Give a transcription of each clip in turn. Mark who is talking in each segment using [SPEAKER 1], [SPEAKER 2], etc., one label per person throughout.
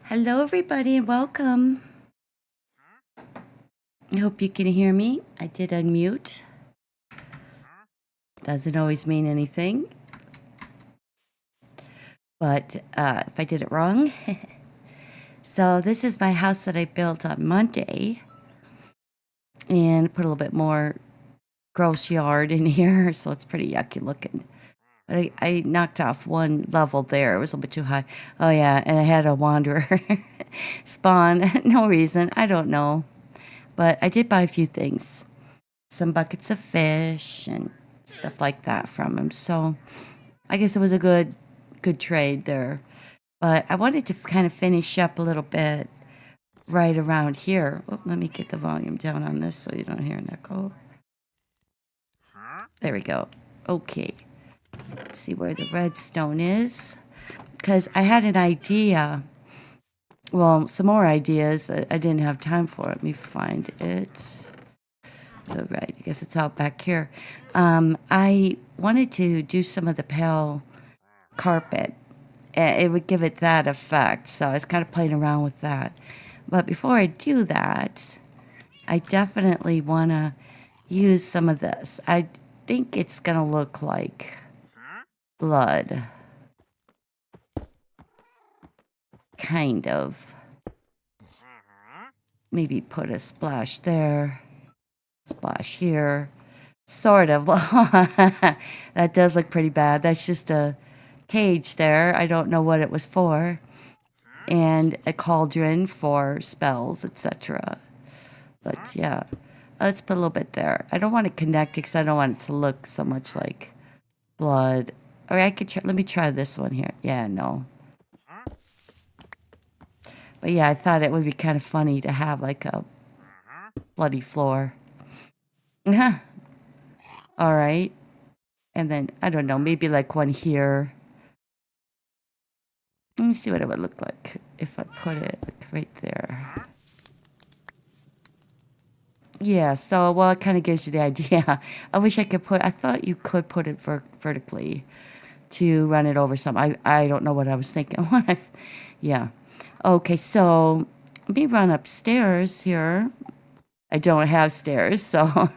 [SPEAKER 1] Hello, everybody, and welcome. I hope you can hear me. I did unmute. Doesn't always mean anything, but if I did it wrong. So this is my house that I built on Monday, and put a little bit more gross yard in here, so it's pretty yucky looking. But I knocked off one level there. It was a little bit too high. Oh, yeah, and I had a wanderer spawn. No reason. I don't know. But I did buy a few things. Some buckets of fish and stuff like that from him. So I guess it was a good trade there. But I wanted to kind of finish up a little bit right around here. Oh, let me get the volume down on this so you don't hear an echo. There we go. Okay. Let's see where the redstone is. Because I had an idea. Well, some more ideas. I didn't have time for it. Let me find it. All right, I guess it's out back here. I wanted to do some of the pale carpet. It would give it that effect, so I was kind of playing around with that. But before I do that, I definitely want to use some of this. I think it's going to look like blood. Kind of. Maybe put a splash there. Splash here. Sort of. That does look pretty bad. That's just a cage there. I don't know what it was for. And a cauldron for spells, etc. But yeah, let's put a little bit there. I don't want to connect it because I don't want it to look so much like blood. Or I could try, let me try this one here. Yeah, no. But yeah, I thought it would be kind of funny to have like a bloody floor. All right. And then, I don't know, maybe like one here. Let me see what it would look like if I put it like right there. Yeah, so, well, it kind of gives you the idea. I wish I could put, I thought you could put it vertically to run it over some. I don't know what I was thinking. Yeah. Okay, so let me run upstairs here. I don't have stairs, so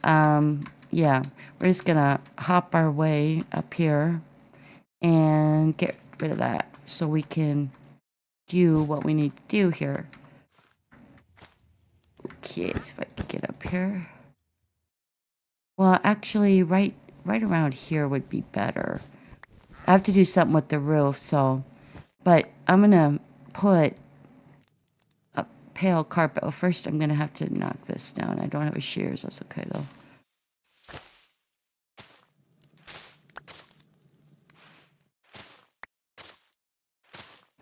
[SPEAKER 1] yeah, we're just gonna hop our way up here and get rid of that so we can do what we need to do here. Okay, let's see if I can get up here. Well, actually, right around here would be better. I have to do something with the roof, so, but I'm gonna put a pale carpet. Well, first I'm gonna have to knock this down. I don't have a shears. That's okay though.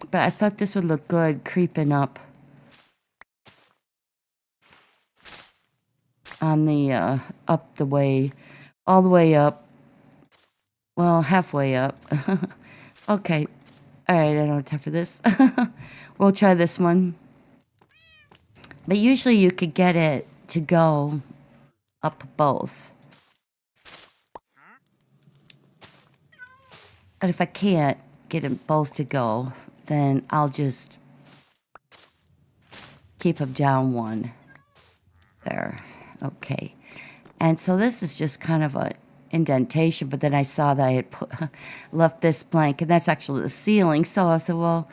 [SPEAKER 1] But I thought this would look good creeping up on the up the way, all the way up. Well, halfway up. Okay. All right, I don't have time for this. We'll try this one. But usually you could get it to go up both. But if I can't get them both to go, then I'll just keep them down one. There. Okay. And so this is just kind of a indentation, but then I saw that I had left this blank, and that's actually the ceiling. So I thought, well,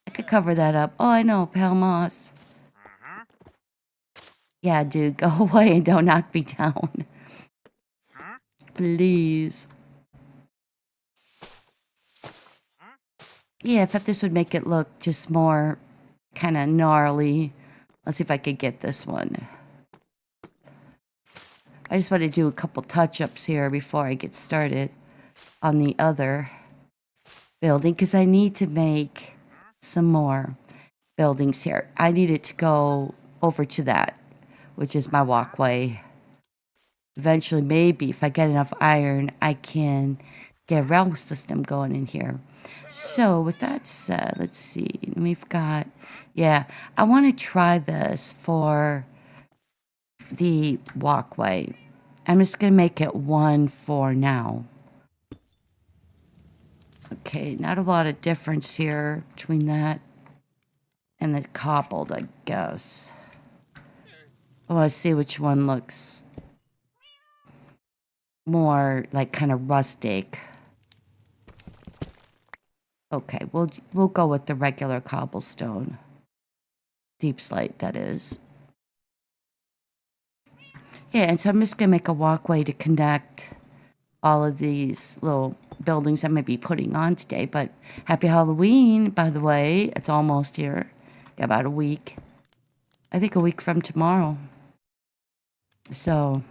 [SPEAKER 1] I could cover that up. Oh, I know, pale moss. Yeah, dude, go away and don't knock me down. Please. Yeah, I thought this would make it look just more kind of gnarly. Let's see if I could get this one. I just want to do a couple touch-ups here before I get started on the other building, because I need to make some more buildings here. I need it to go over to that, which is my walkway. Eventually, maybe if I get enough iron, I can get a rail system going in here. So with that said, let's see. We've got, yeah, I want to try this for the walkway. I'm just going to make it 1 for now. Okay, not a lot of difference here between that. and the cobbled, I guess. I want to see which one looks more like kind of rustic. Okay, we'll go with the regular cobblestone. Deep slate, that is. Yeah, and so I'm just gonna make a walkway to connect all of these little buildings I may be putting on today. But happy Halloween, by the way. It's almost here. Got about a week. I think a week from tomorrow. So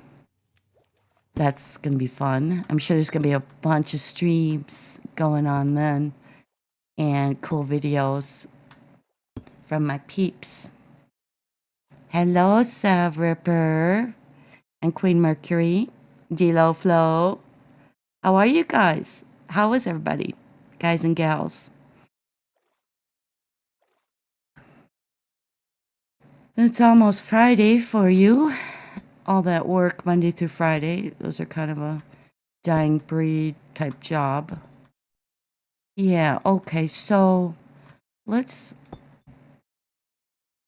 [SPEAKER 1] that's gonna be fun. I'm sure there's gonna be a bunch of streams going on then. And cool videos from my peeps. Hello, Sav Ripper and Queen Mercury, D-Lo Flo. How are you guys? How is everybody, guys and gals? It's almost Friday for you. All that work Monday through Friday. Those are kind of a dying breed type job. Yeah, okay, so let's...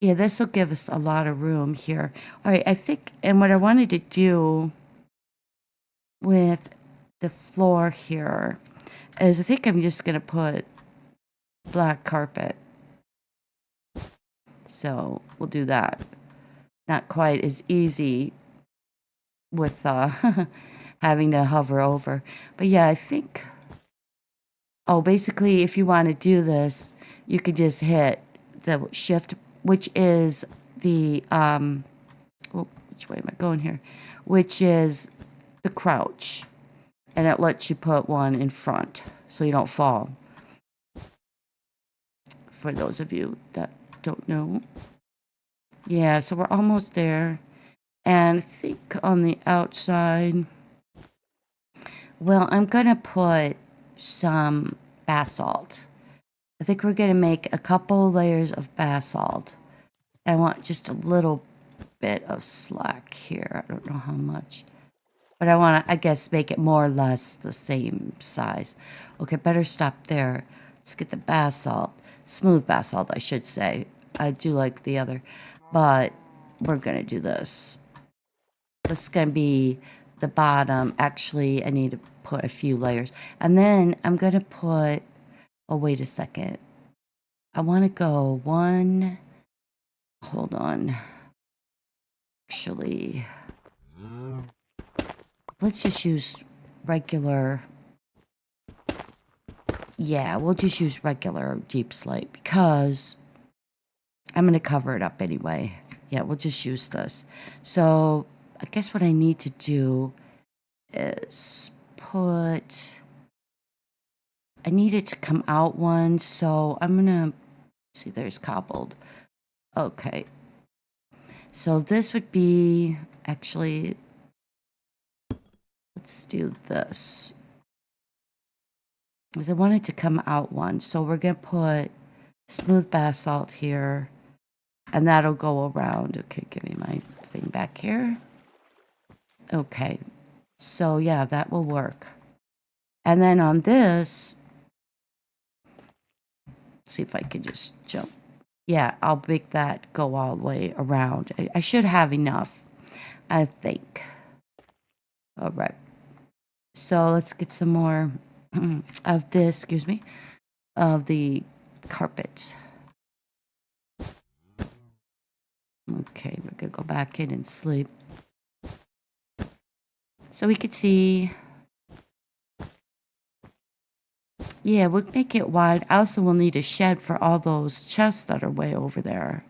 [SPEAKER 1] Yeah, this will give us a lot of room here. All right, I think, and what I wanted to do with the floor here is I think I'm just going to put black carpet. So we'll do that. Not quite as easy with having to hover over. But yeah, I think... Oh, basically, if you want to do this, you could just hit the shift, which is the... oh, which way am I going here? Which is the crouch. And it lets you put one in front so you don't fall. For those of you that don't know. Yeah, so we're almost there. And I think on the outside, well, I'm going to put some basalt. I think we're going to make a couple layers of basalt. I want just a little bit of slack here. I don't know how much. But I want to, I guess, make it more or less the same size. Okay, better stop there. Let's get the basalt. Smooth basalt, I should say. I do like the other. But we're going to do this. This is going to be the bottom. Actually, I need to put a few layers. And then I'm going to put... Oh, wait a second. I want to go one... Hold on. Actually... Let's just use regular... Yeah, we'll just use regular deep slate because I'm going to cover it up anyway. Yeah, we'll just use this. So I guess what I need to do is put... I need it to come out one, so I'm going to... See, there's cobbled. Okay. So this would be... Actually... Let's do this. Because I want it to come out one. So we're going to put smooth basalt here. And that'll go around. Okay, give me my thing back here. Okay. So yeah, that will work. And then on this... Let's see if I can just jump. Yeah, I'll make that go all the way around. I should have enough, I think. All right. So let's get some more of this, excuse me, of the carpet. Okay, we're going to go back in and sleep. So we could see... Yeah, we'll make it wide. I also will need a shed for all those chests that are way over there.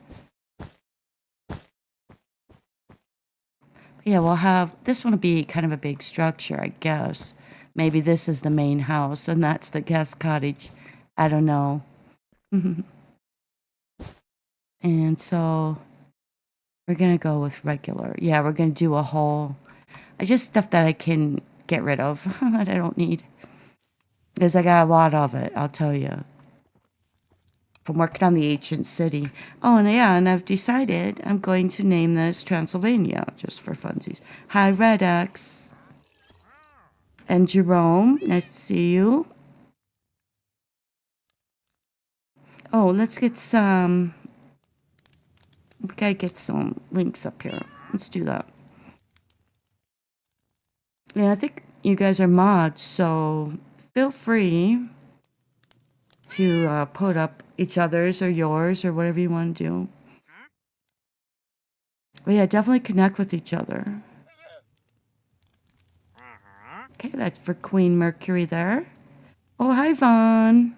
[SPEAKER 1] Yeah, we'll have... This one will be kind of a big structure, I guess. Maybe this is the main house, and that's the guest cottage. I don't know. And so... We're going to go with regular. Yeah, we're going to do a whole... Just stuff that I can get rid of, that I don't need. Because I got a lot of it, I'll tell you. From working on the ancient city. Oh, and yeah, and I've decided I'm going to name this Transylvania, just for funsies. Hi, Red X. And Jerome, nice to see you. Oh, let's get some We gotta get some links up here. Let's do that. And I think you guys are mods, so feel free to put up each other's or yours or whatever you want to do. But yeah, definitely connect with each other. Okay, that's for Queen Mercury there. Oh, hi, Vaughn.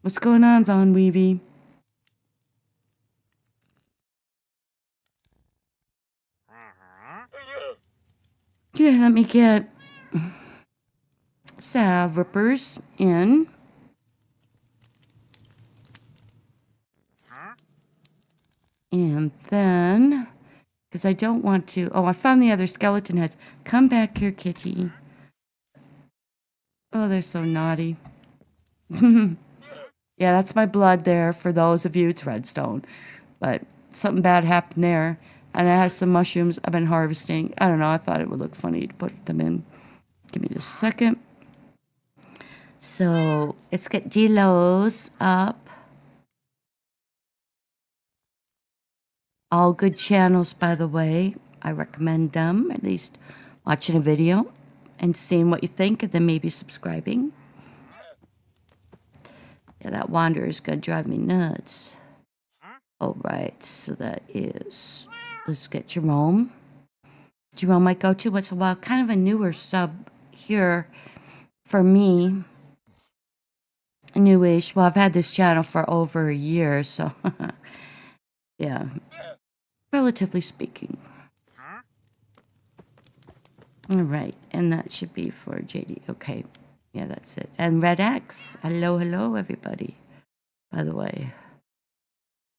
[SPEAKER 1] What's going on, Vaughn Weavy? Yeah, let me get Sav Rippers in. And then, because I don't want to... Oh, I found the other skeleton heads. Come back here, kitty. Oh, they're so naughty. Yeah, that's my blood there. For those of you, it's redstone. But something bad happened there. And I have some mushrooms I've been harvesting. I don't know. I thought it would look funny to put them in. Give me just a second. So let's get Delos up. All good channels, by the way. I recommend them. At least watching a video and seeing what you think, and then maybe subscribing. Yeah, that wanderer is going to drive me nuts. All right, so that is... Let's get Jerome. Jerome might go to once in a while. Kind of a newer sub here for me. Newish. Well, I've had this channel for over a year, so... yeah. Relatively speaking. All right, and that should be for JD. Okay, yeah, that's it. And Red X. Hello, hello, everybody. By the way,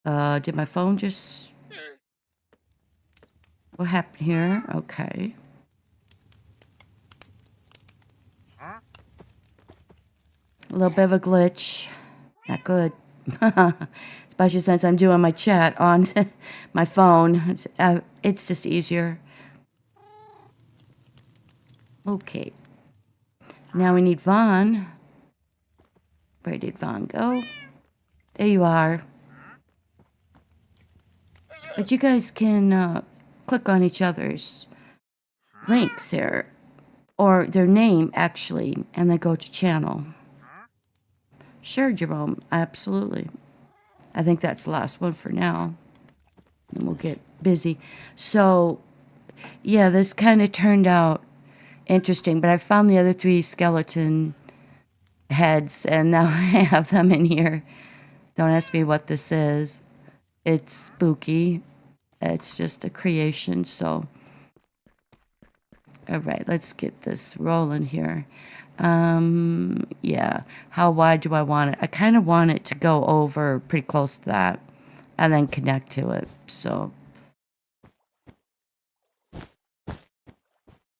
[SPEAKER 1] did my phone just... What happened here? Okay. A little bit of a glitch. Not good. Especially since I'm doing my chat on my phone. It's just easier. Okay. Now we need Vaughn. Where did Vaughn go? There you are. But you guys can click on each other's links here. Or their name, actually. And then go to channel. Sure, Jerome. Absolutely. I think that's the last one for now. And we'll get busy. So, yeah, this kind of turned out interesting. But I found the other 3 skeleton heads. And now I have them in here. Don't ask me what this is. It's spooky. It's just a creation. So, all right, let's get this rolling here. Yeah, how wide do I want it? I kind of want it to go over pretty close to that and then connect to it. So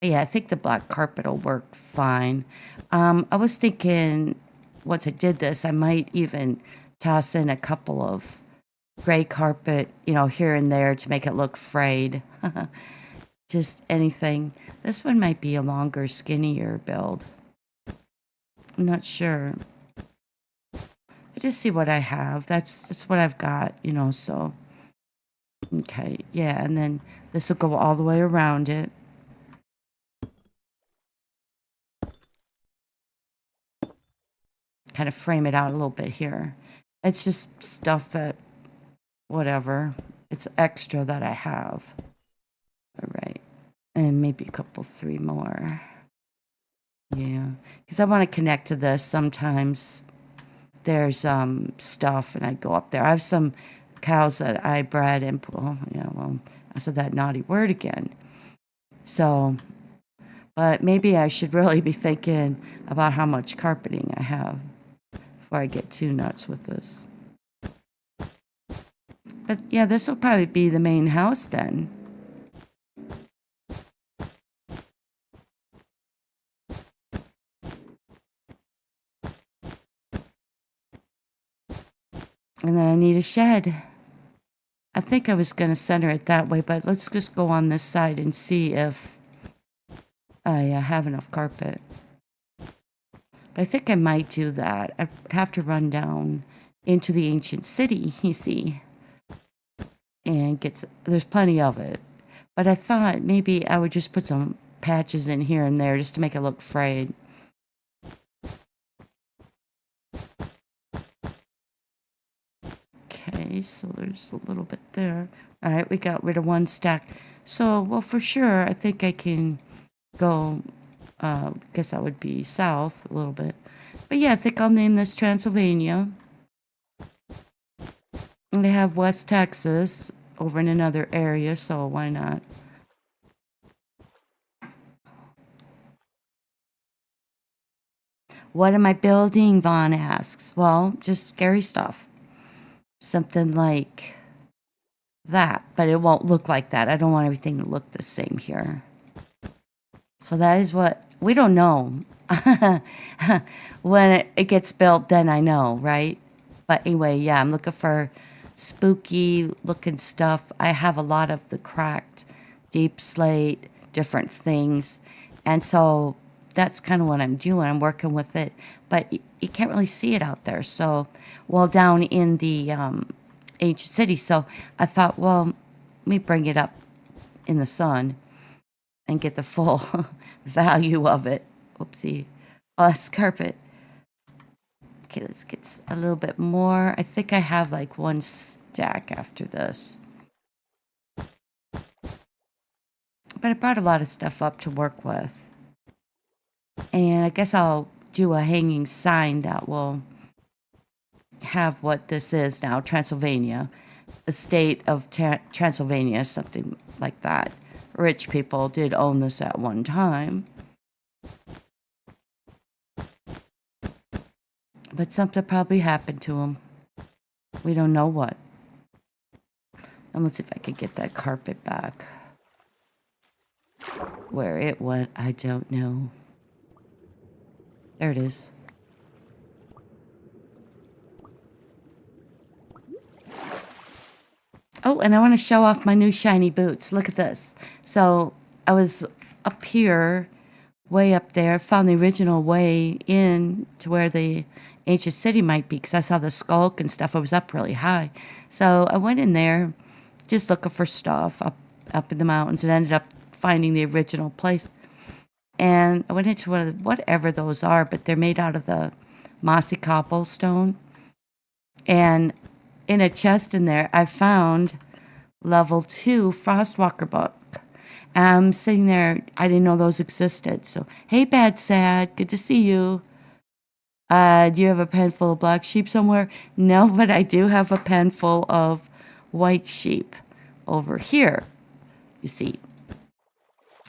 [SPEAKER 1] yeah, I think the black carpet will work fine. I was thinking once I did this, I might even toss in a couple of gray carpet, you know, here and there to make it look frayed. Just anything. This one might be a longer, skinnier build. I'm not sure. I just see what I have. That's what I've got, you know, so. Okay, yeah, and then this will go all the way around it. Kind of frame it out a little bit here. It's just stuff that, whatever. It's extra that I have. All right. And maybe a couple, 3 more. Yeah, because I want to connect to this. Sometimes there's stuff, and I go up there. I have some cows that I bred, and well, I said that naughty word again. So, but maybe I should really be thinking about how much carpeting I have before I get too nuts with this. But yeah, this will probably be the main house then. And then I need a shed. I think I was going to center it that way, but let's just go on this side and see if I have enough carpet. But I think I might do that. I'd have to run down into the ancient city, you see. and there's plenty of it. But I thought maybe I would just put some patches in here and there just to make it look frayed. Okay, so there's a little bit there. All right, we got rid of one stack. So, well, for sure, I think I can go, guess that would be south a little bit. But yeah, I think I'll name this Transylvania. And they have West Texas over in another area, so why not? What am I building? Vaughn asks. Well, just scary stuff. Something like that, but it won't look like that. I don't want everything to look the same here. So that is what we don't know. When it gets built, then I know, right? But anyway, yeah, I'm looking for spooky looking stuff. I have a lot of the cracked deep slate, different things. And so that's kind of what I'm doing. I'm working with it, but you can't really see it out there. So, well, down in the ancient city. So I thought, well, let me bring it up in the sun and get the full value of it. Oopsie. Oh, that's carpet. Okay, let's get a little bit more. I think I have like one stack after this. But I brought a lot of stuff up to work with. And I guess I'll do a hanging sign that will have what this is now, Transylvania. The state of Transylvania, something like that. Rich people did own this at one time. But something probably happened to them. We don't know what. And let's see if I could get that carpet back. Where it went, I don't know. There it is. Oh, and I want to show off my new shiny boots. Look at this. So I was up here, way up there, found the original way in to where the ancient city might be because I saw the skulk and stuff. I was up really high. So I went in there just looking for stuff up in the mountains and ended up finding the original place. And I went into whatever those are, but they're made out of the mossy cobblestone. And in a chest in there, I found level 2 Frostwalker book. I'm sitting there, I didn't know those existed. So, hey, Bad Sad, good to see you. Do you have a pen full of black sheep somewhere? No, but I do have a pen full of white sheep over here. You see,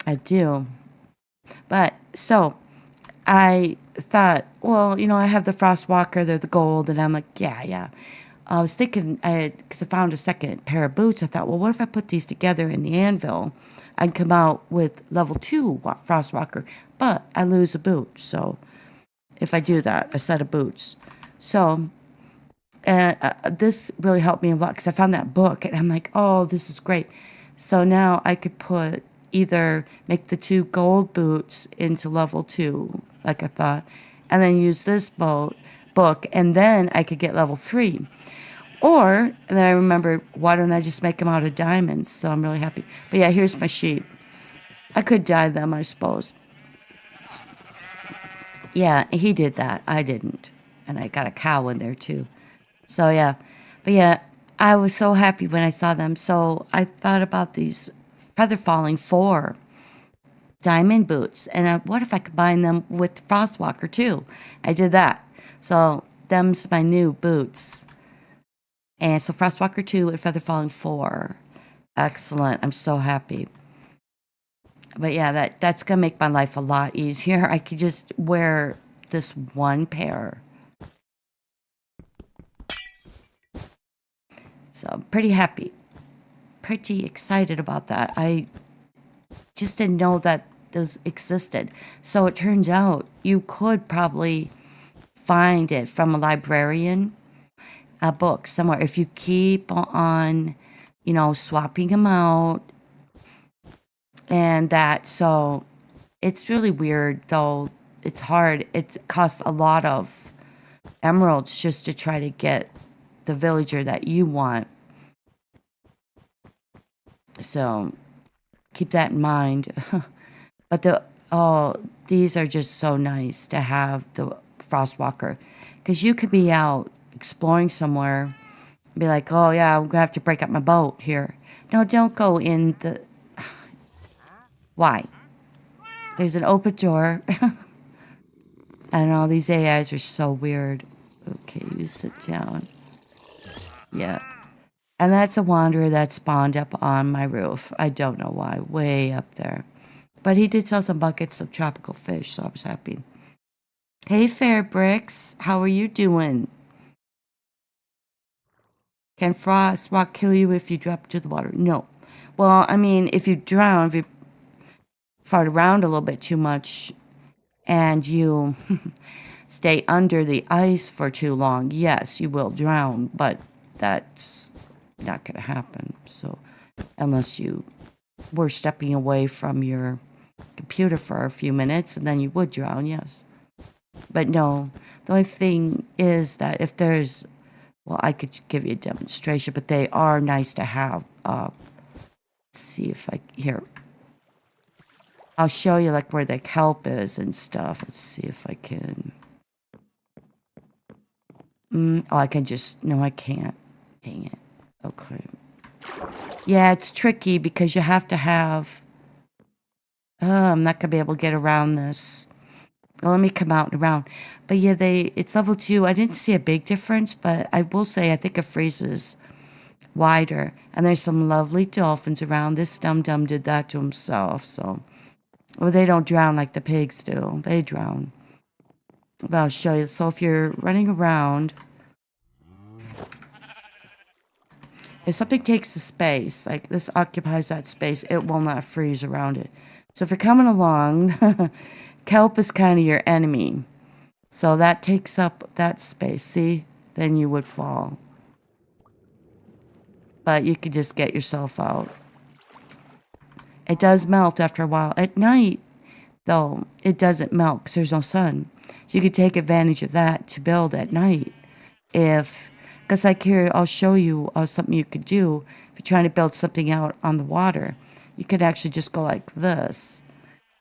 [SPEAKER 1] I do. But so I thought, well, I have the Frostwalker, they're the gold, and I'm like, yeah. I was thinking, because I found a second pair of boots, I thought, well, what if I put these together in the anvil? I'd come out with level 2 Frostwalker, but I lose a boot. So if I do that, a set of boots. So this really helped me a lot because I found that book, and I'm like, oh, this is great. So now I could either make the 2 gold boots into level 2, like I thought, and then use this book, and then I could get level 3. Or, and then I remembered, why don't I just make them out of diamonds? So I'm really happy. But yeah, here's my sheep. I could dye them, I suppose. Yeah, he did that. I didn't. And I got a cow in there too. So yeah. But yeah, I was so happy when I saw them. So I thought about these Feather Falling 4 diamond boots. And what if I combine them with Frostwalker too? I did that. So them's my new boots. And so Frostwalker 2 and Feather Falling 4. Excellent. I'm so happy. But yeah, that's going to make my life a lot easier. I could just wear this one pair. So I'm pretty happy. Pretty excited about that. I just didn't know that those existed. So it turns out you could probably find it from a librarian, a book somewhere. If you keep on, swapping them out and that. So it's really weird, though. It's hard. It costs a lot of emeralds just to try to get the villager that you want. So keep that in mind. But these are just so nice to have the Frostwalker, because you could be out exploring somewhere, and be like, oh yeah, I'm gonna have to break up my boat here. No, don't go in the. Why? There's an open door. And all these AIs are so weird. Okay, you sit down. Yeah. And that's a wanderer that spawned up on my roof. I don't know why. Way up there. But he did sell some buckets of tropical fish, so I was happy. Hey, Fairbricks. How are you doing? Can frost rock kill you if you drop to the water? No. Well, I mean, if you drown, if you fart around a little bit too much and you stay under the ice for too long, yes, you will drown, but that's not going to happen. So, unless you were stepping away from your computer for a few minutes, and then you would drown, yes. But no, the only thing is that if there's, well, I could give you a demonstration, but they are nice to have. Let's see if here. I'll show you like where the kelp is and stuff. Let's see if I can. Oh, I can just, no, I can't. Dang it. Okay. Yeah, it's tricky because you have to have, I'm not going to be able to get around this. Well, let me come out and around. But yeah, it's level 2. I didn't see a big difference, but I will say I think it freezes wider. And there's some lovely dolphins around. This dum-dum did that to himself, so. Well, they don't drown like the pigs do. They drown. But I'll show you. So if you're running around, if something takes the space, like this occupies that space, it will not freeze around it. So if you're coming along, kelp is kind of your enemy. So that takes up that space. See? Then you would fall. But you could just get yourself out. It does melt after a while. At night, though, it doesn't melt because there's no sun. So you could take advantage of that to build at night. Because like here, I'll show you something you could do. If you're trying to build something out on the water, you could actually just go like this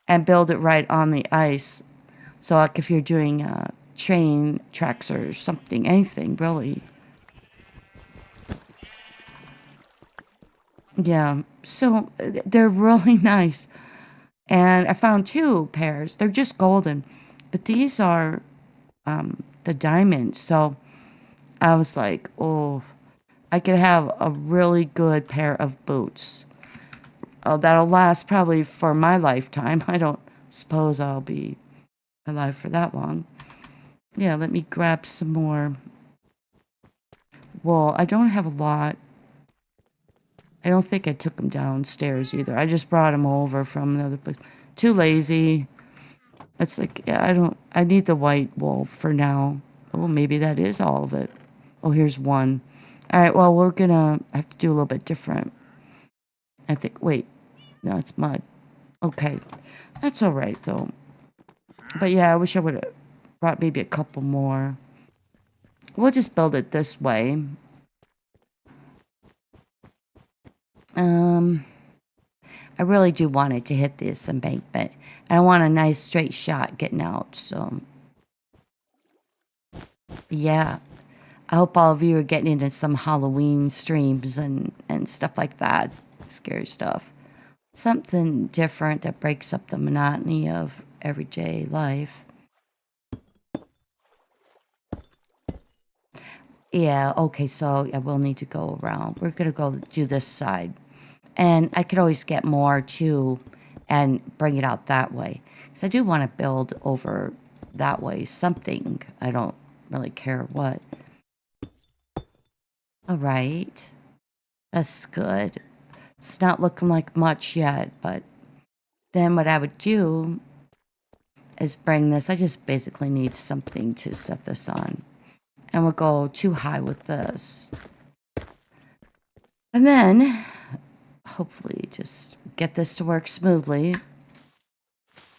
[SPEAKER 1] and build it right on the ice. So like if you're doing train tracks or something, anything really. Yeah, so they're really nice. And I found 2 pairs. They're just golden. But these are the diamonds. So I was like, oh, I could have a really good pair of boots. Oh, that'll last probably for my lifetime. I don't suppose I'll be alive for that long. Yeah, let me grab some more wool. I don't have a lot. I don't think I took them downstairs either. I just brought them over from another place. Too lazy. It's like, yeah, I need the white wool for now. Oh, maybe that is all of it. Oh, here's one. All right, well, we're going to have to do a little bit different. I think, wait, no, it's mud. Okay, that's all right, though. But yeah, I wish I would have brought maybe a couple more. We'll just build it this way. I really do want it to hit this embankment. I want a nice straight shot getting out, so. Yeah. I hope all of you are getting into some Halloween streams and stuff like that. Scary stuff. Something different that breaks up the monotony of everyday life. Yeah, okay, so I will need to go around. We're going to go do this side. And I could always get more, too, and bring it out that way. Because I do want to build over that way something. I don't really care what. All right. That's good. It's not looking like much yet, but then what I would do is bring this. I just basically need something to set this on. And we'll go too high with this. And then, hopefully, just get this to work smoothly.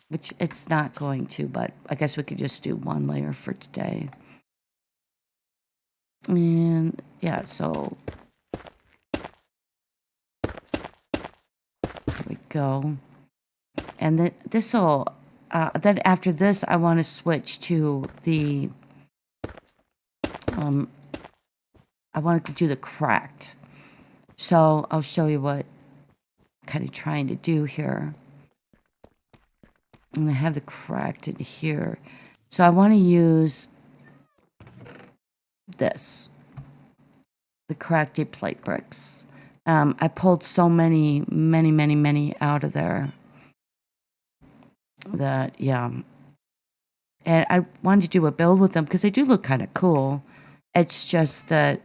[SPEAKER 1] Which it's not going to, but I guess we could just do one layer for today. And, yeah, so go. And then this will, then after this, I want to switch to the, I want to do the cracked. So I'll show you what kind of trying to do here. And I have the cracked in here. So I want to use this, the cracked deep slate bricks. I pulled so many out of there that, yeah. And I wanted to do a build with them because they do look kind of cool. It's just that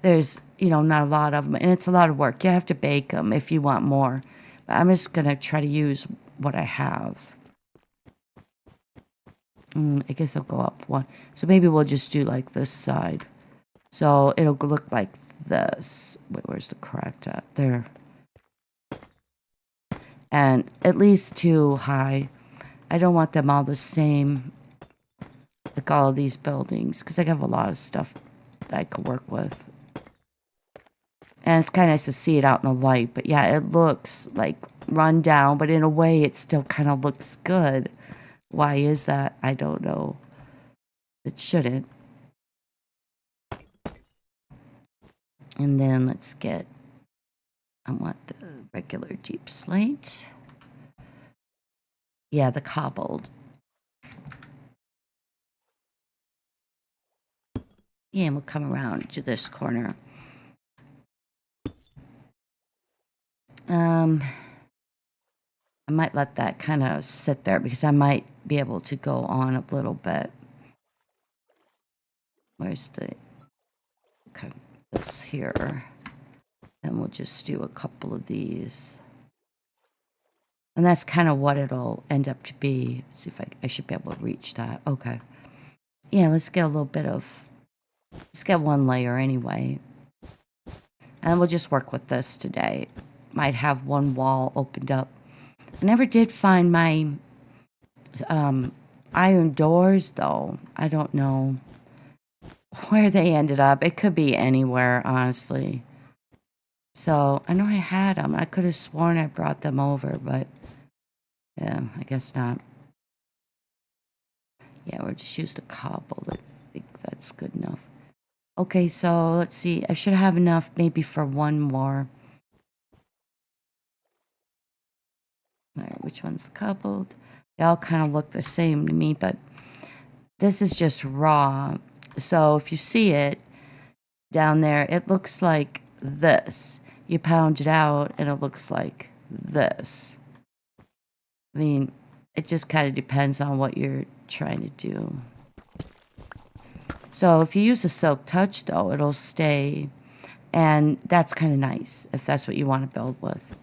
[SPEAKER 1] there's, you know, not a lot of them. And it's a lot of work. You have to bake them if you want more. But I'm just going to try to use what I have. I guess I'll go up one. So maybe we'll just do like this side. So it'll look like this. Wait, where's the cracked at? There. And at least 2 high. I don't want them all the same, like all of these buildings, because I have a lot of stuff that I could work with. And it's kind of nice to see it out in the light. But yeah, it looks like run down, but in a way it still kind of looks good. Why is that? I don't know. It shouldn't. And then let's get, I want the regular deep slate. Yeah, the cobbled. Yeah, and we'll come around to this corner. I might let that kind of sit there because I might be able to go on a little bit. Where's the, okay, this here. Then we'll just do a couple of these. And that's kind of what it'll end up to be. Let's see if I should be able to reach that. Okay. Yeah, let's get a little bit of, let's get one layer anyway. And we'll just work with this today. Might have one wall opened up. I never did find my iron doors, though. I don't know where they ended up. It could be anywhere, honestly. So I know I had them. I could have sworn I brought them over, but yeah, I guess not. Yeah, we'll just use the cobble. I think that's good enough. Okay, so let's see. I should have enough maybe for one more. All right, which one's cobbled? They all kind of look the same to me, but this is just raw. So if you see it down there, it looks like this. You pound it out and it looks like this. I mean, it just kind of depends on what you're trying to do. So if you use a silk touch, though, it'll stay. And that's kind of nice if that's what you want to build with.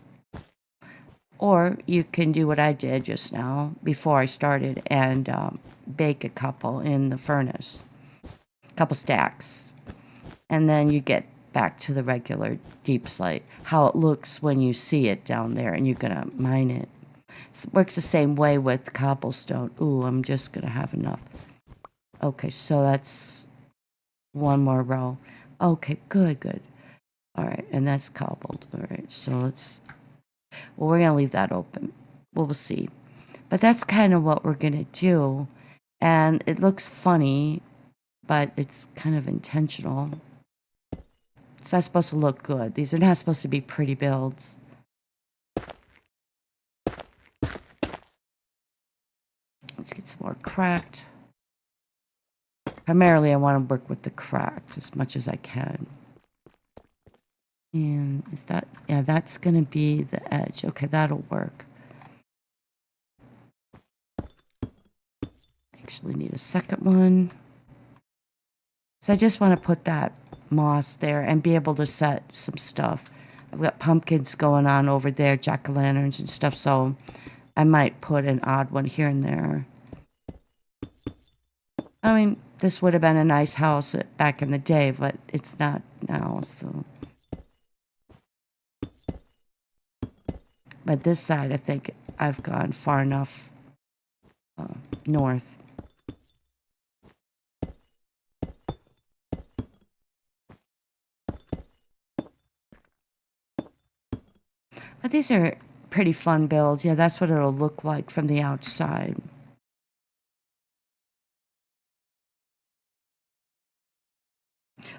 [SPEAKER 1] Or you can do what I did just now before I started and bake a couple in the furnace. A couple stacks. And then you get back to the regular deep slate. How it looks when you see it down there and you're going to mine it. It works the same way with cobblestone. Ooh, I'm just going to have enough. Okay, so that's one more row. Okay, good. All right, and that's cobbled. All right, so let's... Well, we're going to leave that open. We'll see. But that's kind of what we're going to do. And it looks funny, but it's kind of intentional. It's not supposed to look good. These are not supposed to be pretty builds. Let's get some more cracked. Primarily, I want to work with the cracked as much as I can. And is that, yeah, that's going to be the edge. Okay, that'll work. Actually need a second one. So I just want to put that moss there and be able to set some stuff. I've got pumpkins going on over there, jack-o'-lanterns and stuff, so I might put an odd one here and there. I mean, this would have been a nice house back in the day, but it's not now, so... But this side, I think I've gone far enough north. But these are pretty fun builds. Yeah, that's what it'll look like from the outside.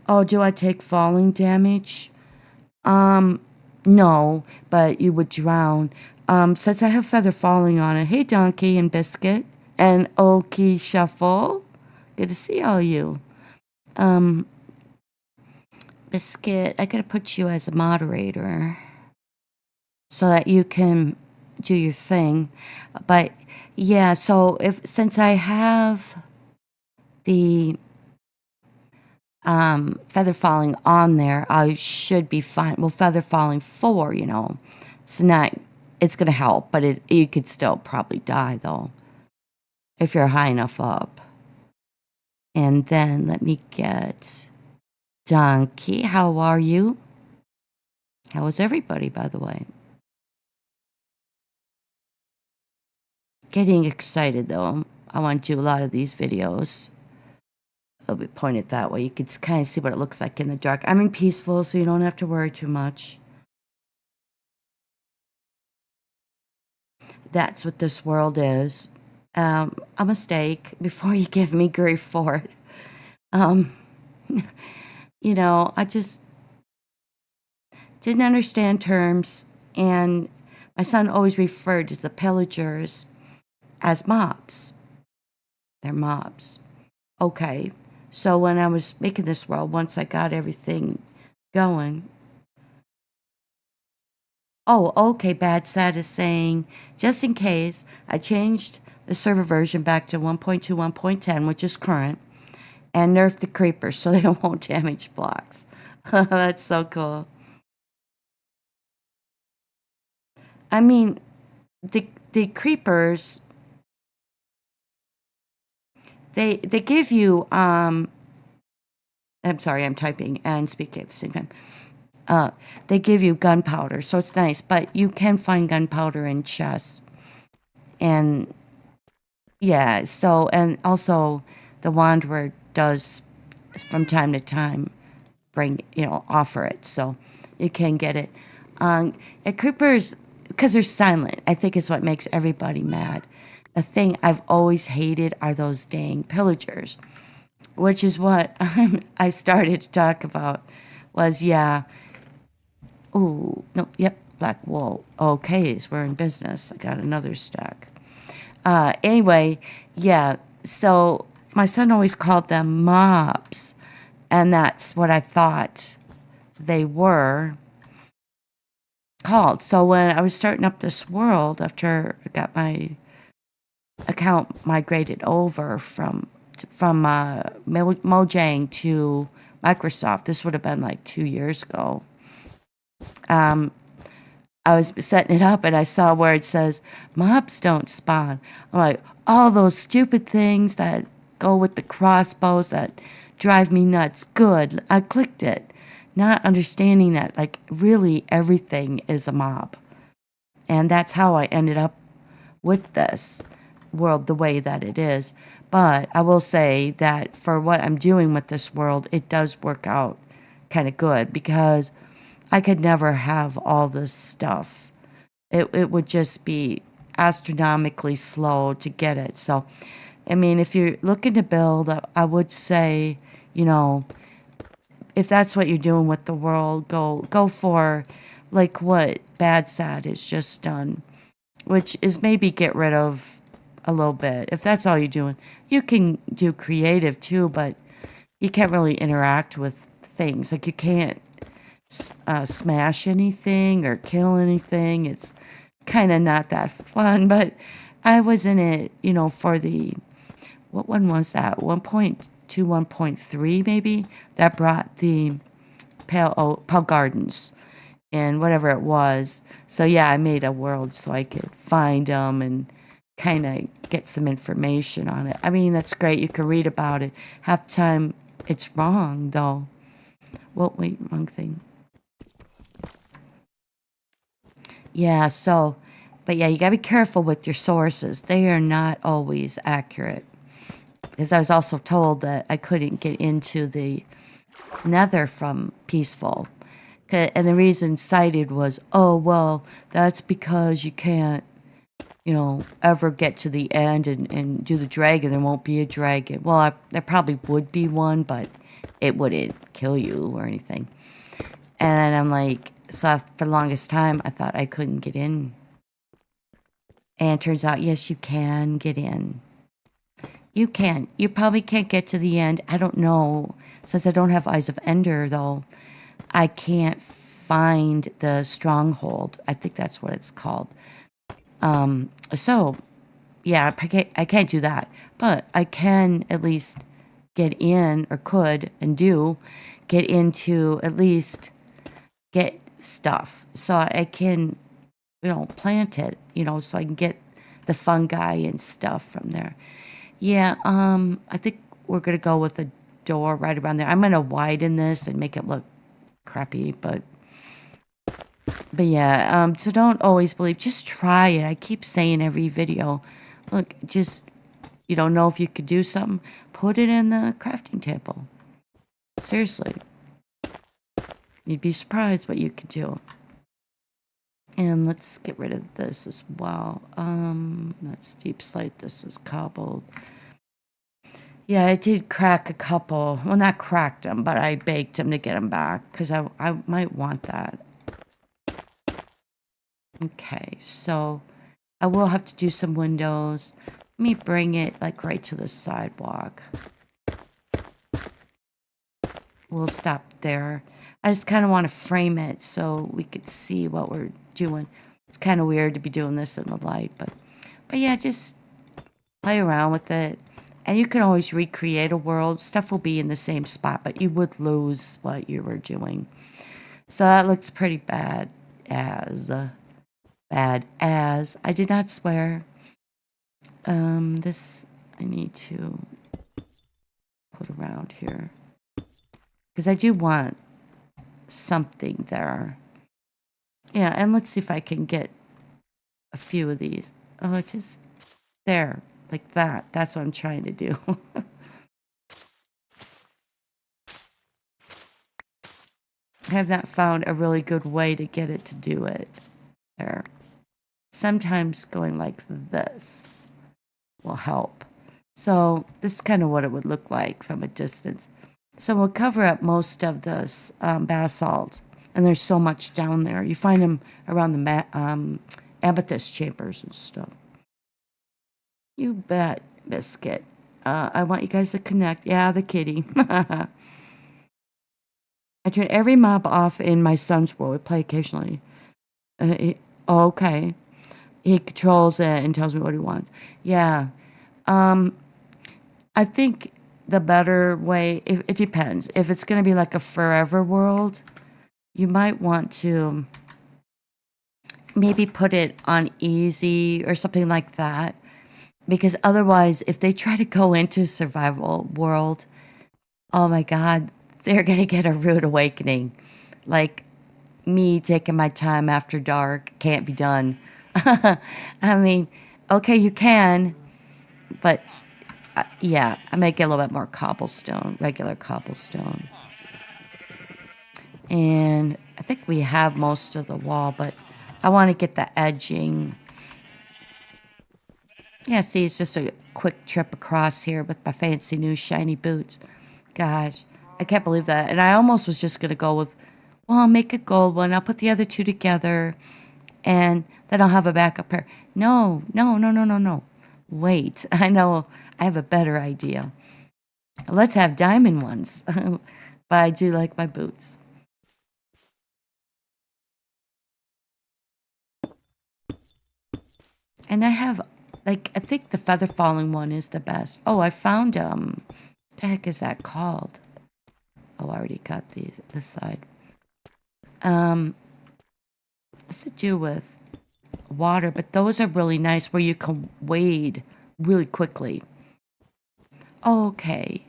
[SPEAKER 1] Oh, do I take falling damage? No, but you would drown. Since I have feather falling on it. Hey, Donkey and Biscuit and Okie Shuffle. Good to see all you. Biscuit, I gotta put you as a moderator so that you can do your thing. But yeah, so since I have the feather falling on there, I should be fine. Well, feather falling 4, it's not, it's gonna help, but you could still probably die though if you're high enough up. And then let me get Donkey. How are you? How is everybody, by the way? Getting excited though. I want to do a lot of these videos. It'll be pointed that way. You can kind of see what it looks like in the dark. I'm in peaceful, so you don't have to worry too much. That's what this world is. A mistake before you give me grief for it. I just didn't understand terms, and my son always referred to the pillagers as mobs. They're mobs. Okay, so when I was making this world, once I got everything going. Oh, okay, Bad Sad is saying, just in case, I changed the server version back to 1.2, 1.10, which is current, and nerfed the creepers so they won't damage blocks. That's so cool. I mean, the creepers, they give you, I'm sorry, I'm typing and speaking at the same time. They give you gunpowder, so it's nice, but you can find gunpowder in chests. And yeah, so, and also the Wanderer does from time to time offer it, so you can get it. And creepers, because they're silent, I think is what makes everybody mad. The thing I've always hated are those dang pillagers, which is what I started to talk about was, yeah. Ooh, no, yep, black wool. Okay, so we're in business. I got another stack. Anyway, yeah, so my son always called them mobs, and that's what I thought they were called. So when I was starting up this world, after I got my account migrated over from Mojang to Microsoft, this would have been like 2 years ago. I was setting it up and I saw where it says mobs don't spawn. I'm like, all those stupid things that go with the crossbows that drive me nuts. Good. I clicked it, not understanding that like really everything is a mob. And that's how I ended up with this world the way that it is. But I will say that for what I'm doing with this world, it does work out kind of good because I could never have all this stuff. It would just be astronomically slow to get it. So, I mean, if you're looking to build, I would say, if that's what you're doing with the world, go for like what Bad Sad has just done, which is maybe get rid of a little bit. If that's all you're doing, you can do creative too, but you can't really interact with things. Like you can't smash anything or kill anything. It's kind of not that fun, but I was in it, for the, what one was that? 1.2, 1.3 maybe? That brought the Pale Gardens and whatever it was. So yeah, I made a world so I could find them and kind of get some information on it. I mean, that's great. You can read about it. Half the time it's wrong though. Well, wait, wrong thing. Yeah, so, but yeah, you gotta be careful with your sources. They are not always accurate. Because I was also told that I couldn't get into the Nether from Peaceful And the reason cited was, oh, well, that's because you can't, ever get to the end and do the dragon. There won't be a dragon. Well, there probably would be one, but it wouldn't kill you or anything. And I'm like, so for the longest time, I thought I couldn't get in. And it turns out, yes, you can get in. You can. You probably can't get to the end. I don't know. Since I don't have Eyes of Ender, though, I can't find the stronghold. I think that's what it's called. So, yeah, I can't do that. But I can at least get in, or could, and do, get into at least get stuff. So I can, plant it, so I can get the fungi and stuff from there. Yeah, I think we're gonna go with a door right around there. I'm gonna widen this and make it look crappy, but yeah, so don't always believe, just try it. I keep saying every video, look, just, you don't know if you could do something, put it in the crafting table. Seriously. You'd be surprised what you could do. And let's get rid of this as well. That's deep slate. This is cobbled. Yeah, I did crack a couple. Well, not cracked them, but I baked them to get them back because I might want that. Okay, so I will have to do some windows. Let me bring it like right to the sidewalk. We'll stop there. I just kind of want to frame it so we could see what we're doing. It's kind of weird to be doing this in the light, but yeah, just play around with it. And you can always recreate a world. Stuff will be in the same spot, but you would lose what you were doing. So that looks pretty bad as. I did not swear. This I need to put around here. Because I do want something there. Yeah, and let's see if I can get a few of these. Oh, it's just there, like that. That's what I'm trying to do. I have not found a really good way to get it to do it. There. Sometimes going like this will help. So this is kind of what it would look like from a distance. So we'll cover up most of this basalt. And there's so much down there. You find them around the amethyst chambers and stuff. You bet, Biscuit. I want you guys to connect. Yeah, the kitty. I turn every mob off in my son's world. We play occasionally. Okay. He controls it and tells me what he wants. Yeah. I think the better way, it depends. If it's going to be like a forever world, you might want to maybe put it on easy or something like that. Because otherwise, if they try to go into survival world, oh my God, they're going to get a rude awakening. Like me taking my time after dark can't be done. I mean, okay, you can, but yeah, I make it a little bit more cobblestone, regular cobblestone. And I think we have most of the wall, but I want to get the edging. Yeah, see, it's just a quick trip across here with my fancy new shiny boots. Gosh, I can't believe that. And I almost was just going to go with, well, I'll make a gold one. I'll put the other two together, and then I'll have a backup pair. No. Wait, I know I have a better idea. Let's have diamond ones. But I do like my boots. And I have, like, I think the feather falling one is the best. Oh, I found, the heck is that called? Oh, I already got this side. It's to do with water, but those are really nice where you can wade really quickly. Okay,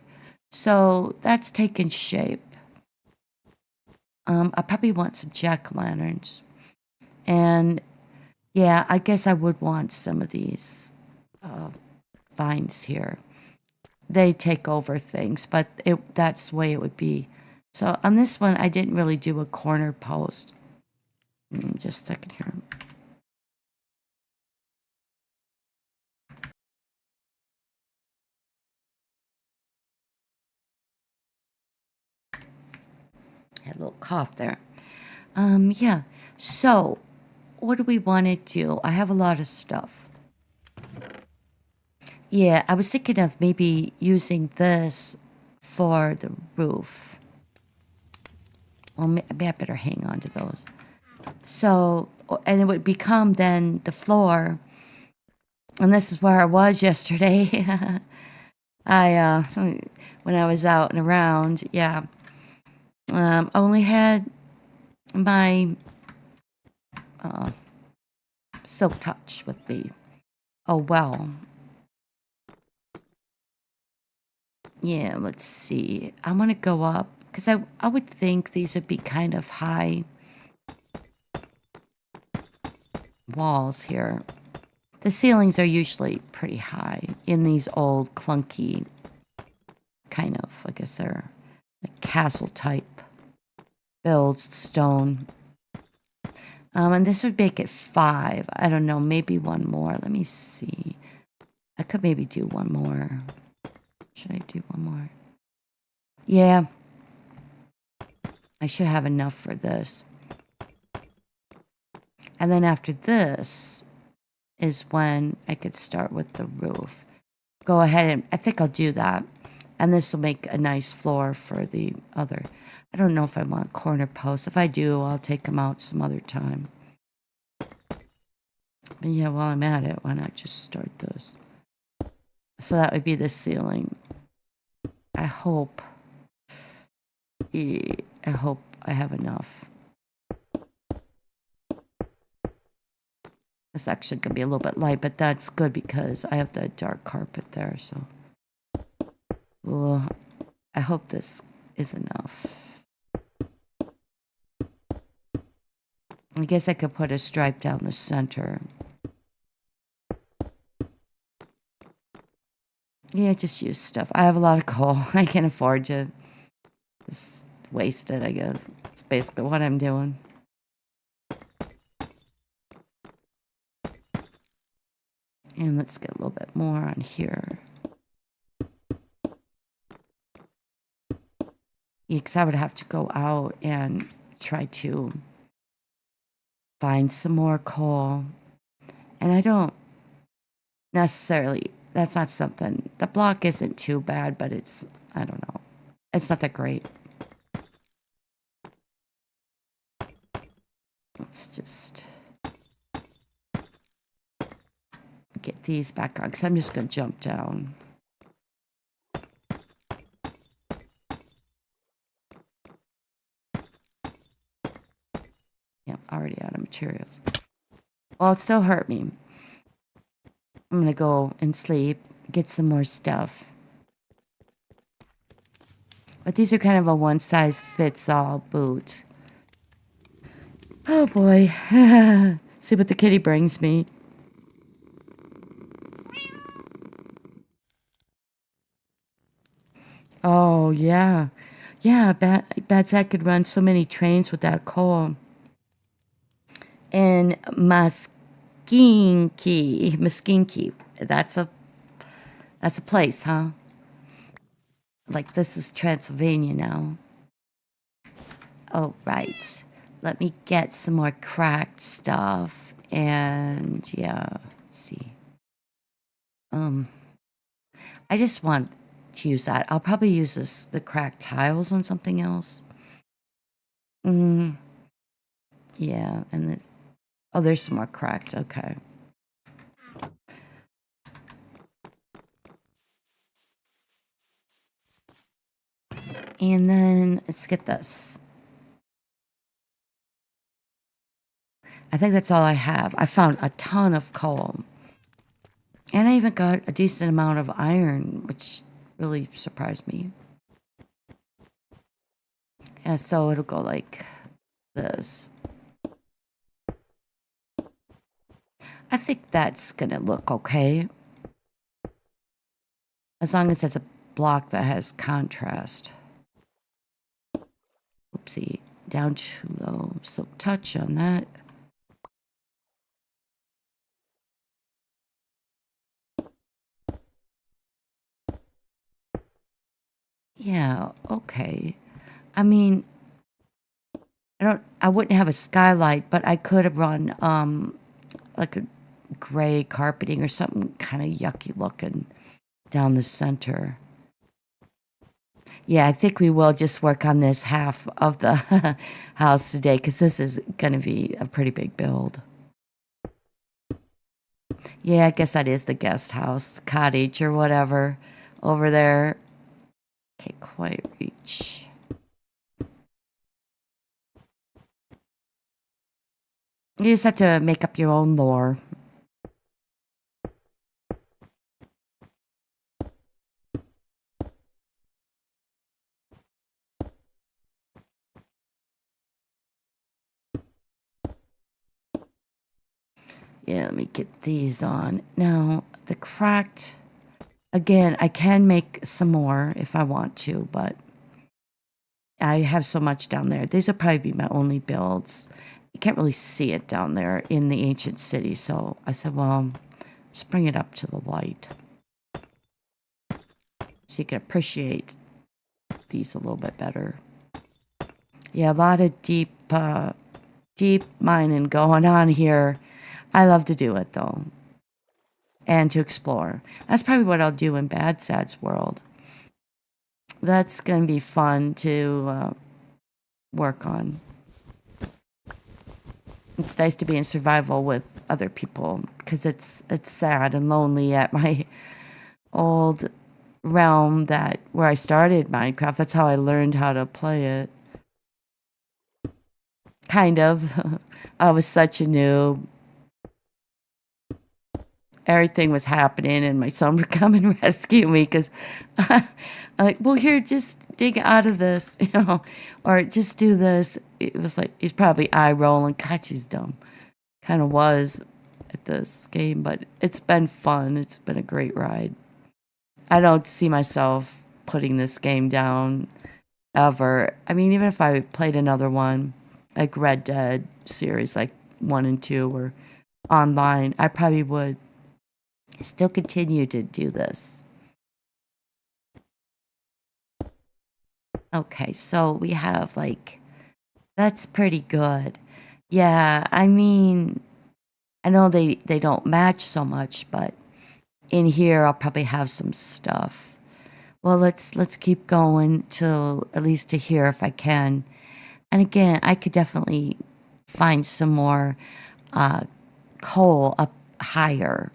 [SPEAKER 1] so that's taken shape. I probably want some jack-o'-lanterns. And yeah, I guess I would want some of these vines here. They take over things, but that's the way it would be. So on this one, I didn't really do a corner post. Just a second here. Had a little cough there. Yeah. So, what do we want to do? I have a lot of stuff. Yeah, I was thinking of maybe using this for the roof. Well, maybe I better hang on to those. So, and it would become then the floor. And this is where I was yesterday. When I was out and around, yeah. I only had my Silk Touch with me. Oh, well. Yeah, let's see. I want to go up because I would think these would be kind of high walls here. The ceilings are usually pretty high in these old clunky kind of, I guess they're like castle type builds, stone. And this would make it 5. I don't know, maybe one more. Let me see. I could maybe do one more. Should I do one more? Yeah. I should have enough for this. And then after this is when I could start with the roof. Go ahead and I think I'll do that. And this will make a nice floor for the other. I don't know if I want corner posts. If I do, I'll take them out some other time. But yeah, while I'm at it, why not just start this? So that would be the ceiling. I hope I have enough. It's actually going to be a little bit light, but that's good because I have the dark carpet there, so. Well, I hope this is enough. I guess I could put a stripe down the center. Yeah, just use stuff. I have a lot of coal. I can't afford to just waste it, I guess. It's basically what I'm doing. And let's get a little bit more on here. Yeah, because I would have to go out and try to find some more coal. And I don't necessarily, that's not something, the block isn't too bad, but it's, I don't know. It's not that great. Let's just get these back on because I'm just going to jump down. Yep, already out of materials. Well, it still hurt me. I'm going to go and sleep, get some more stuff. But these are kind of a one-size-fits-all boot. Oh boy. See what the kitty brings me. Oh, yeah. Yeah, Bad Zach could run so many trains with that coal. And Muskinky. That's a place, huh? Like this is Transylvania now. Oh, right. Let me get some more cracked stuff. And yeah, let's see. I just want to use that. I'll probably use the cracked tiles on something else. Yeah, and this. Oh, there's some more cracked. Okay. And then let's get this. I think that's all I have. I found a ton of coal. And I even got a decent amount of iron, which really surprised me. And so it'll go like this. I think that's gonna look okay. As long as it's a block that has contrast. Oopsie, down too low. Silk touch on that. Yeah, okay. I mean, I wouldn't have a skylight, but I could have run like a gray carpeting or something kind of yucky looking down the center. Yeah, I think we will just work on this half of the house today because this is going to be a pretty big build. Yeah, I guess that is the guest house, cottage or whatever over there. Can't quite reach. You just have to make up your own lore. Yeah, let me get these on. Now, the cracked, again, I can make some more if I want to, but I have so much down there. These will probably be my only builds. You can't really see it down there in the ancient city, so I said, well, let's bring it up to the light so you can appreciate these a little bit better. Yeah, a lot of deep mining going on here. I love to do it though, and to explore. That's probably what I'll do in Bad Sad's world. That's gonna be fun to work on. It's nice to be in survival with other people because it's sad and lonely at my old realm that where I started Minecraft. That's how I learned how to play it. Kind of. I was such a noob. Everything was happening, and my son would come and rescue me because, like, well, here, just dig out of this, or just do this. It was like he's probably eye rolling. God, she's dumb. Kind of was at this game, but it's been fun. It's been a great ride. I don't see myself putting this game down ever. I mean, even if I played another one, like Red Dead series, like 1 and 2, or online, I probably would still continue to do this. Okay, so we have like, that's pretty good. Yeah, I mean, I know they don't match so much, but in here I'll probably have some stuff. Well, let's keep going till at least to here if I can. And again, I could definitely find some more uh, coal up higher.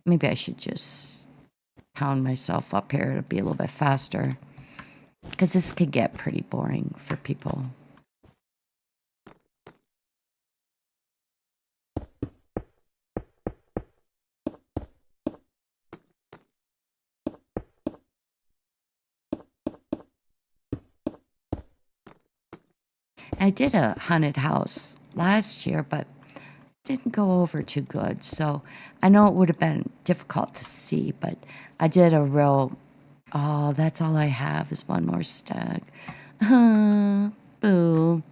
[SPEAKER 1] Maybe I should just pound myself up here to be a little bit faster. Because this could get pretty boring for people. I did a haunted house last year, but didn't go over too good. So I know it would have been difficult to see, but I did a real. Oh, that's all I have is one more stag. Boo.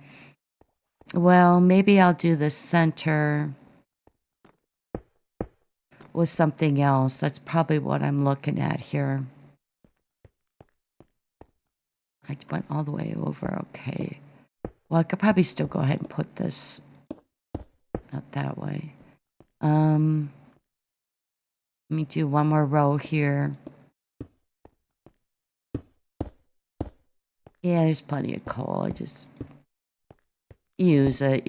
[SPEAKER 1] Well, maybe I'll do the center with something else. That's probably what I'm looking at here. I went all the way over. Okay. Well, I could probably still go ahead and put this out that way. Let me do one more row here. Yeah, there's plenty of coal. I just use it,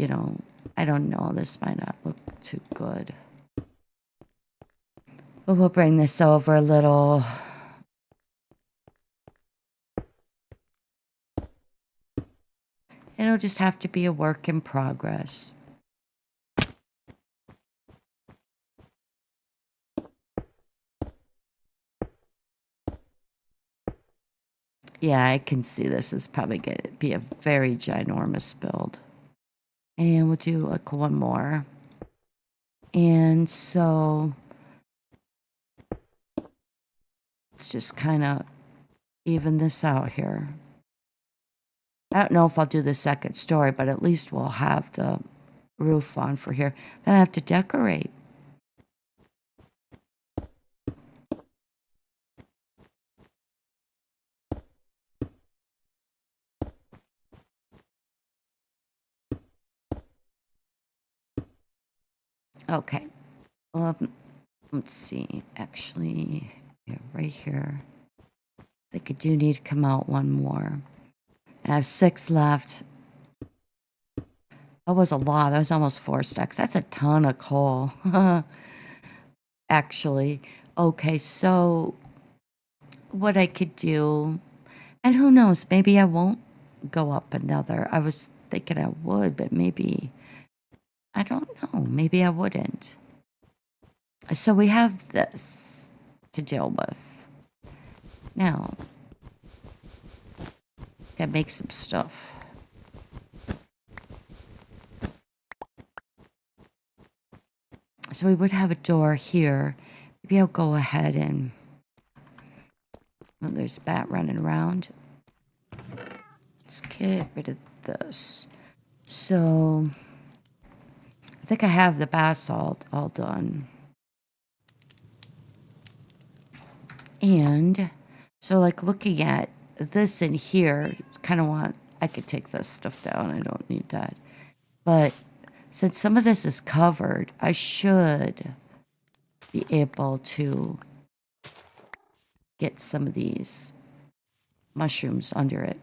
[SPEAKER 1] I don't know. This might not look too good. But we'll bring this over a little. It'll just have to be a work in progress. Yeah, I can see this is probably going to be a very ginormous build. And we'll do like one more. And so let's just kind of even this out here. I don't know if I'll do the second story, but at least we'll have the roof on for here. Then I have to decorate. Okay. Let's see. Actually, yeah, right here. I think I do need to come out one more. And I have 6 left. That was a lot. That was almost 4 stacks. That's a ton of coal. Actually. Okay, so what I could do, and who knows, maybe I won't go up another. I was thinking I would, but maybe, I don't know. Maybe I wouldn't. So we have this to deal with. Now, gotta make some stuff. So we would have a door here. Maybe I'll go ahead and... Oh, there's a bat running around. Let's get rid of this. So, I think I have the basalt all done. And, so like looking at this in here, kind of want... I could take this stuff down. I don't need that. But since some of this is covered, I should be able to get some of these mushrooms under it.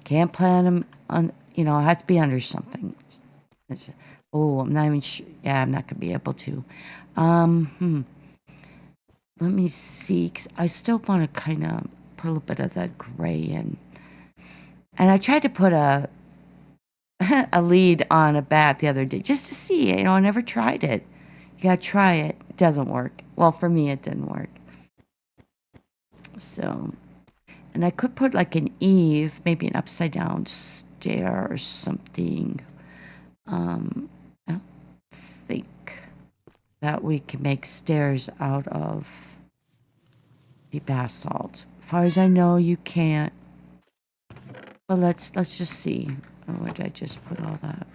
[SPEAKER 1] Can't plant them on, you know, it has to be under something. I'm not even sure. Yeah, I'm not going to be able to. Let me see, 'cause I still want to kind of put a little bit of that gray in. And I tried to put a lead on a bat the other day just to see. You know, I never tried it. You gotta try it. It doesn't work. Well, for me, it didn't work. So, and I could put like an eave, maybe an upside down stair or something. I don't think that we can make stairs out of the basalt. As far as I know, you can't. But let's just see. Oh, where did I just put all that?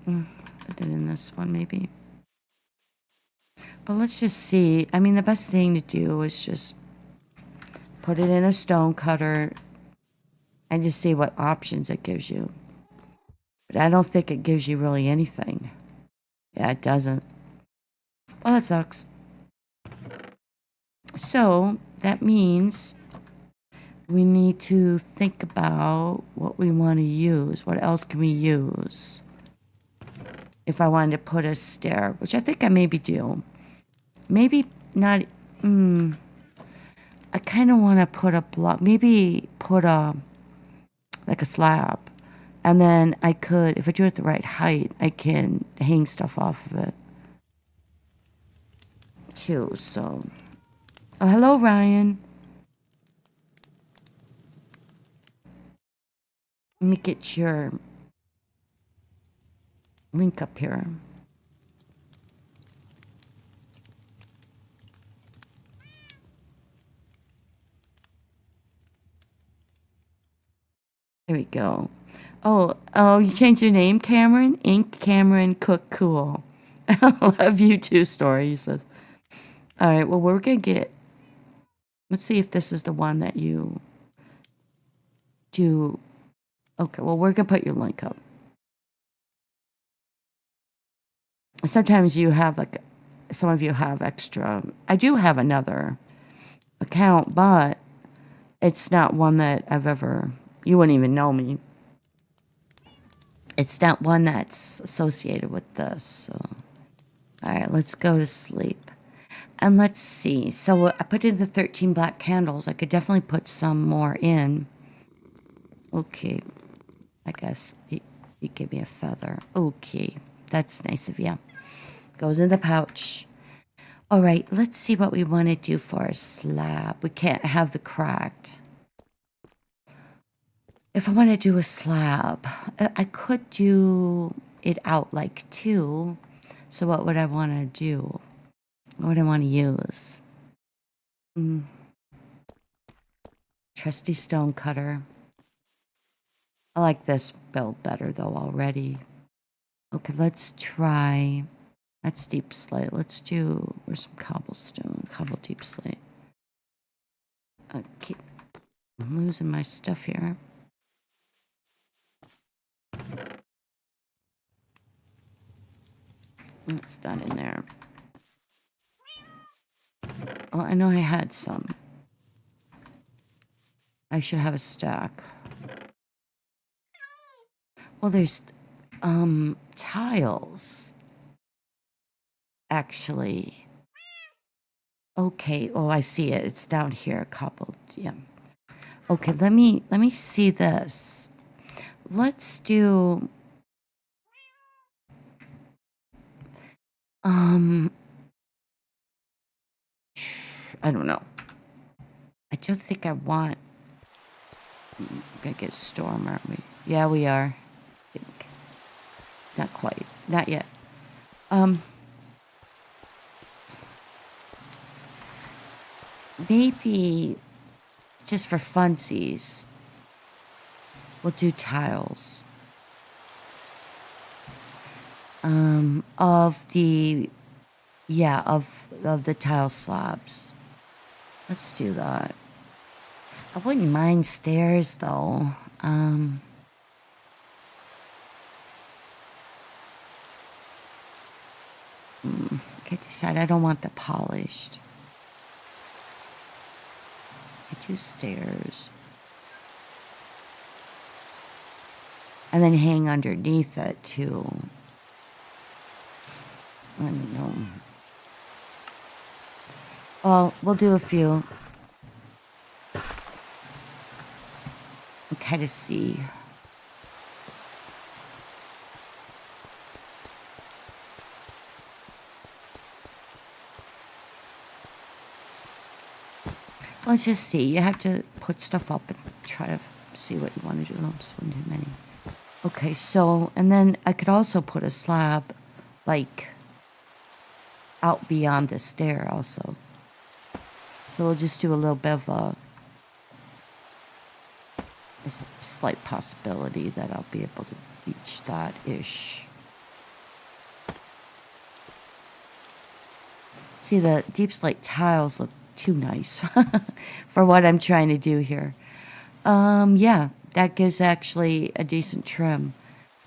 [SPEAKER 1] Put it in this one, maybe. But let's just see. I mean, the best thing to do is just put it in a stone cutter and just see what options it gives you. But I don't think it gives you really anything. Yeah, it doesn't. Well, that sucks. So, that means we need to think about what we want to use. What else can we use? If I wanted to put a stair, which I think I maybe do. Maybe not. I kind of want to put a block. Maybe put like a slab. And then I could, if I do it the right height, I can hang stuff off of it. Too, so. Oh, hello, Ryan. Let me get your link up here. There we go. Oh, you changed your name, Cameron? Ink Cameron Cook Cool. I love you too, Story, he says. All right, well, we're going to get... Let's see if this is the one that you do. Okay, well, we're going to put your link up. Sometimes you have, like, some of you have extra. I do have another account, but it's not one that I've ever... You wouldn't even know me. It's not one that's associated with this, so... All right, let's go to sleep. And let's see. So I put in the 13 black candles. I could definitely put some more in. Okay. I guess you give me a feather. Okay. That's nice of you. Goes in the pouch. All right, let's see what we want to do for a slab. We can't have the cracked. If I want to do a slab, I could do it out like 2. So what would I want to do? What would I want to use? Trusty stone cutter. I like this build better though already. Okay, let's try. That's deep slate. Let's do. Where's some cobblestone? Cobble deep slate. I'm losing my stuff here. It's not in there. Oh, I know I had some. I should have a stack. Well, there's tiles. Actually. Okay. Oh, I see it. It's down here, cobbled. Yeah. Okay, let me see this. Let's do I don't know. I don't think I want. We're gonna get a storm, aren't we? Yeah, we are. I think. Not quite. Not yet. Maybe just for funsies, we'll do tiles. Of the, yeah, of the tile slabs. Let's do that. I wouldn't mind stairs though. I decide I don't want the polished. I do stairs. And then hang underneath it too. I don't know. Well, we'll do a few. And kind of see. Let's just see. You have to put stuff up and try to see what you want to do. I'm spending too many. Okay, so, and then I could also put a slab, like, out beyond the stair also. So we'll just do a little bit of a, there's a slight possibility that I'll be able to reach that-ish. See, the deep slate tiles look too nice for what I'm trying to do here. Yeah, that gives actually a decent trim.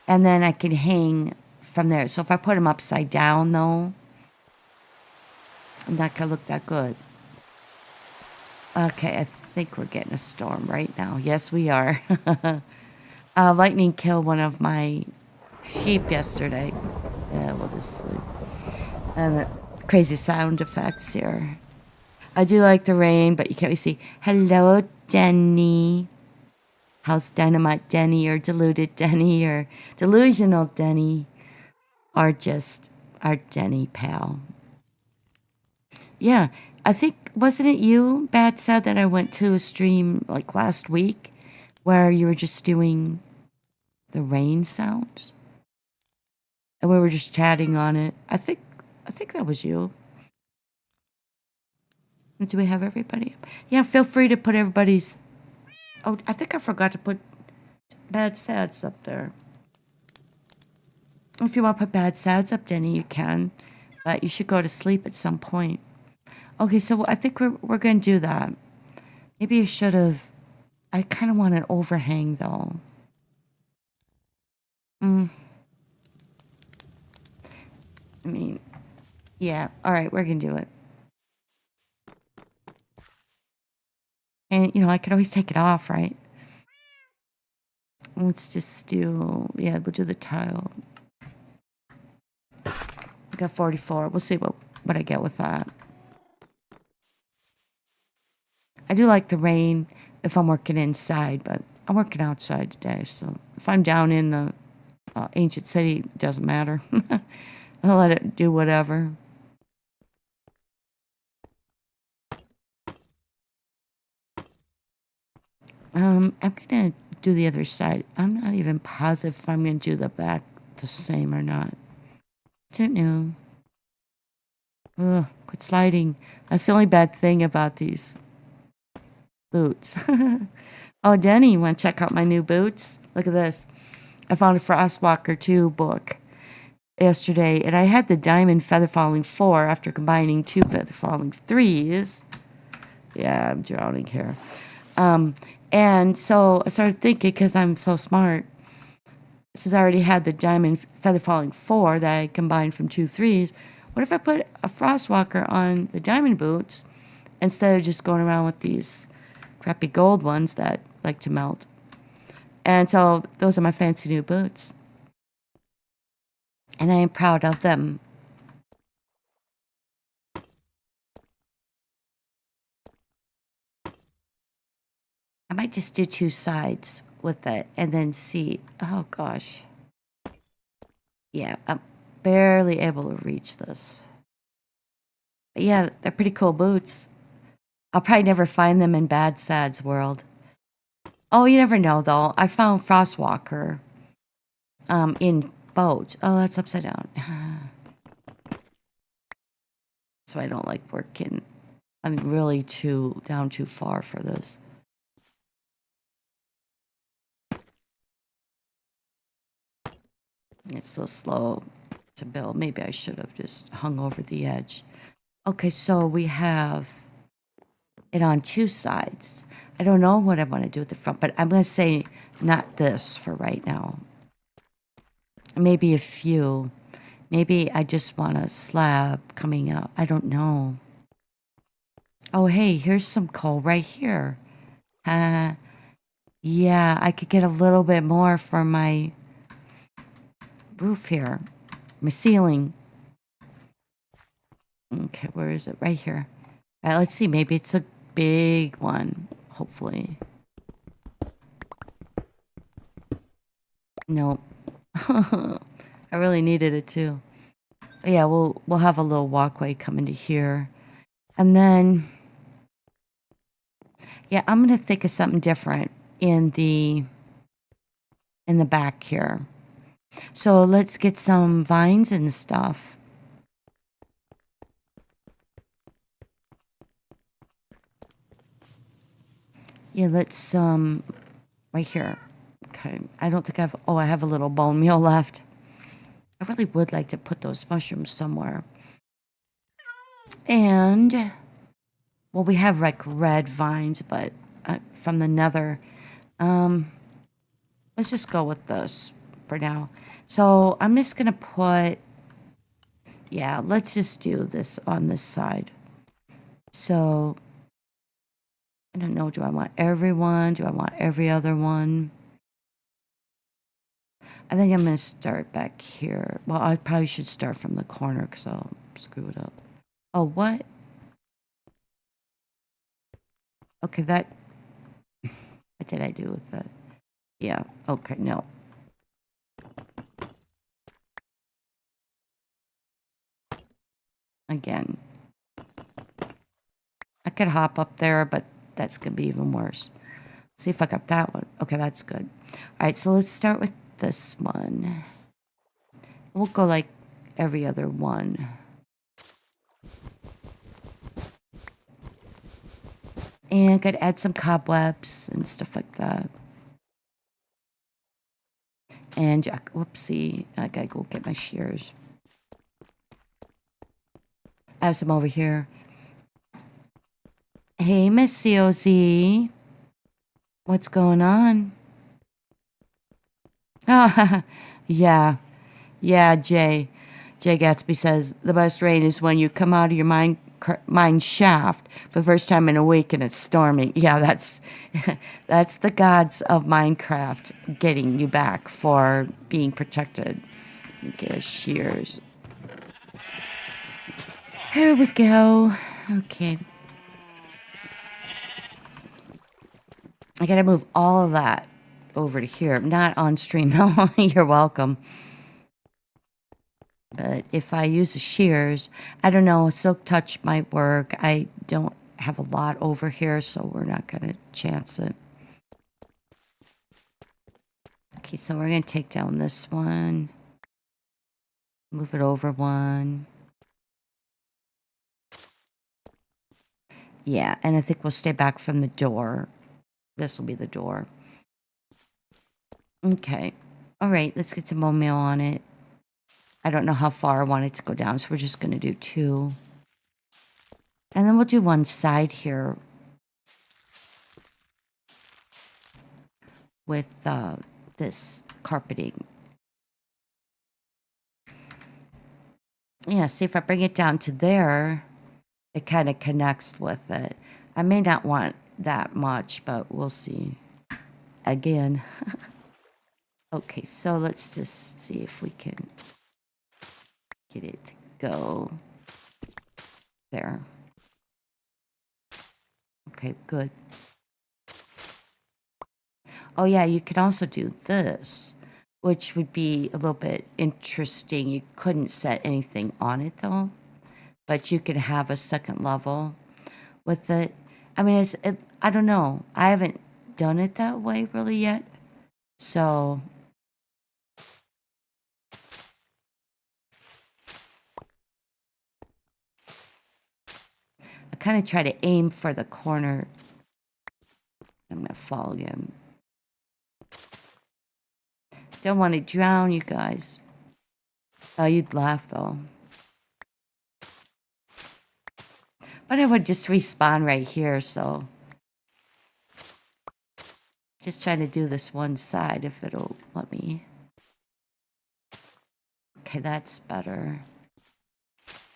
[SPEAKER 1] And then I can hang from there. So if I put them upside down, though, I'm not going to look that good. Okay, I think we're getting a storm right now. Yes, we are. Lightning killed one of my sheep yesterday. Yeah, we'll just sleep. And crazy sound effects here. I do like the rain, but you can't really see. Hello, Denny. How's Dynamite Denny or Deluded Denny or Delusional Denny? Or just our Denny pal. Yeah, I think, wasn't it you, Bad said, that I went to a stream like last week where you were just doing the rain sounds? And we were just chatting on it. I think that was you. Do we have everybody? Yeah, feel free to put everybody's. Oh, I think I forgot to put Bad Sads up there. If you want to put Bad Sads up, Denny, you can. But you should go to sleep at some point. Okay, so I think we're going to do that. Maybe you should have. I kind of want an overhang, though. I mean, yeah. All right, we're going to do it. And, you know, I could always take it off, right? Let's just do, yeah, we'll do the tile. I got 44. We'll see what I get with that. I do like the rain if I'm working inside, but I'm working outside today. So if I'm down in the ancient city, it doesn't matter. I'll let it do whatever. I'm going to do the other side. I'm not even positive if I'm going to do the back the same or not. Don't know. Ugh, quit sliding. That's the only bad thing about these boots. Oh, Denny, you want to check out my new boots? Look at this. I found a Frostwalker 2 book yesterday, and I had the Diamond Feather Falling 4 after combining 2 Feather Falling 3s. Yeah, I'm drowning here. And so I started thinking, because I'm so smart, since I already had the Diamond Feather Falling 4 that I combined from 2 3s, what if I put a Frostwalker on the diamond boots instead of just going around with these crappy gold ones that like to melt? And so those are my fancy new boots. And I am proud of them. I might just do 2 sides with it and then see. Oh gosh. Yeah, I'm barely able to reach this. But yeah, they're pretty cool boots. I'll probably never find them in Bad Sad's world. Oh, you never know though. I found Frostwalker in boat. Oh, that's upside down. So I don't like working. I'm really too far for this. It's so slow to build. Maybe I should have just hung over the edge. Okay, so we have it on 2 sides. I don't know what I want to do at the front, but I'm going to say not this for right now. Maybe a few. Maybe I just want a slab coming up. I don't know. Oh, hey, here's some coal right here. Yeah, I could get a little bit more for my roof here. My ceiling. Okay, where is it? Right here. All right, let's see. Maybe it's a big one. Hopefully. Nope. I really needed it too. But yeah, we'll have a little walkway coming to here. And then yeah, I'm gonna think of something different in the back here. So let's get some vines and stuff. Yeah, let's right here. Okay. I don't think I have a little bone meal left. I really would like to put those mushrooms somewhere. And well, we have like red vines, but from the nether. Let's just go with this for now. So I'm just gonna put, yeah, let's just do this on this side. So I don't know, do I want every one? Do I want every other one? I think I'm gonna start back here. Well, I probably should start from the corner because I'll screw it up. Oh, what? Okay, that, what did I do with that? Yeah, okay, no. Again. I could hop up there, but that's gonna be even worse. See if I got that one. Okay, that's good. All right, so let's start with this one. We'll go like every other one. And could add some cobwebs and stuff like that. And whoopsie, I gotta go get my shears. I have some over here. Hey, Miss COZ. What's going on? Oh, yeah. Yeah, Jay. Jay Gatsby says, the best rain is when you come out of your mine shaft for the first time in a week and it's storming. Yeah, that's that's the gods of Minecraft getting you back for being protected. Get shears. Here we go. Okay. I gotta move all of that over to here. Not on stream though. You're welcome. But if I use the shears, I don't know, Silk Touch might work. I don't have a lot over here, so we're not going to chance it. Okay, so we're going to take down this one. Move it over one. Yeah, and I think we'll stay back from the door. This will be the door. Okay. All right, let's get some bone meal on it. I don't know how far I want it to go down, so we're just going to do 2. And then we'll do one side here with this carpeting. Yeah, see if I bring it down to there, it kind of connects with it. I may not want that much, but we'll see. Again. Okay, so let's just see if we can get it to go there. Okay, good. Oh yeah, you can also do this, which would be a little bit interesting. You couldn't set anything on it though, but you could have a second level with it. I mean, I don't know. I haven't done it that way really yet. So I kind of try to aim for the corner. I'm going to fall again. Don't want to drown you guys. Oh, you'd laugh though. But I would just respawn right here, so. Just trying to do this one side if it'll let me. Okay, that's better.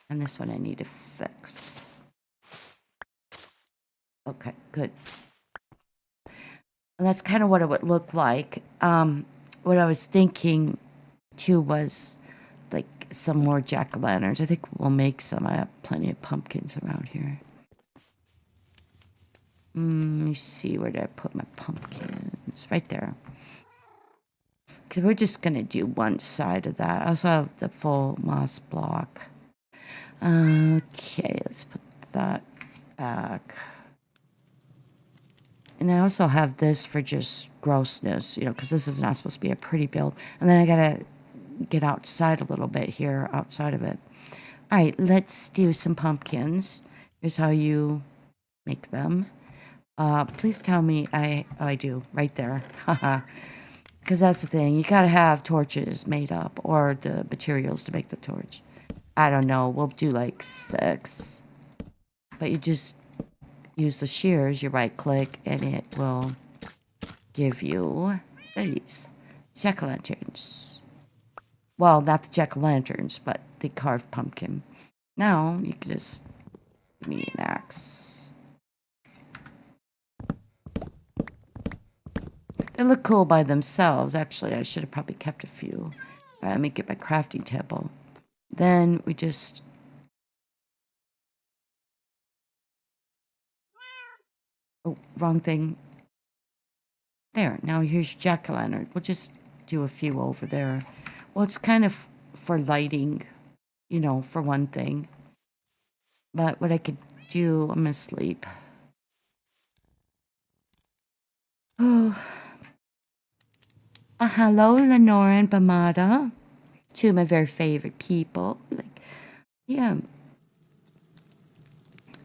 [SPEAKER 1] And this one I need to fix. Okay, good. And that's kind of what it would look like. What I was thinking too was like some more jack-o'-lanterns. I think we'll make some. I have plenty of pumpkins around here. Let me see, where did I put my pumpkins? Right there. Because we're just going to do one side of that. I also have the full moss block. Okay, let's put that back. And I also have this for just grossness, you know, because this is not supposed to be a pretty build. And then I got to get outside a little bit here, outside of it. All right, let's do some pumpkins. Here's how you make them. Please tell me I do, right there. Haha. Because that's the thing. You got to have torches made up or the materials to make the torch. I don't know. We'll do like 6. But you just use the shears, you right click, and it will give you these jack-o'-lanterns. Well, not the jack-o'-lanterns, but the carved pumpkin. Now you can just give me an axe. They look cool by themselves. Actually, I should have probably kept a few. All right, let me get my crafting table. Then we just... Oh, wrong thing. There, now here's your jack-o'-lantern. We'll just do a few over there. Well, it's kind of for lighting, you know, for one thing. But what I could do, I'm gonna sleep. Oh. Hello, Lenora and Bamada. 2 of my very favorite people. Like, yeah.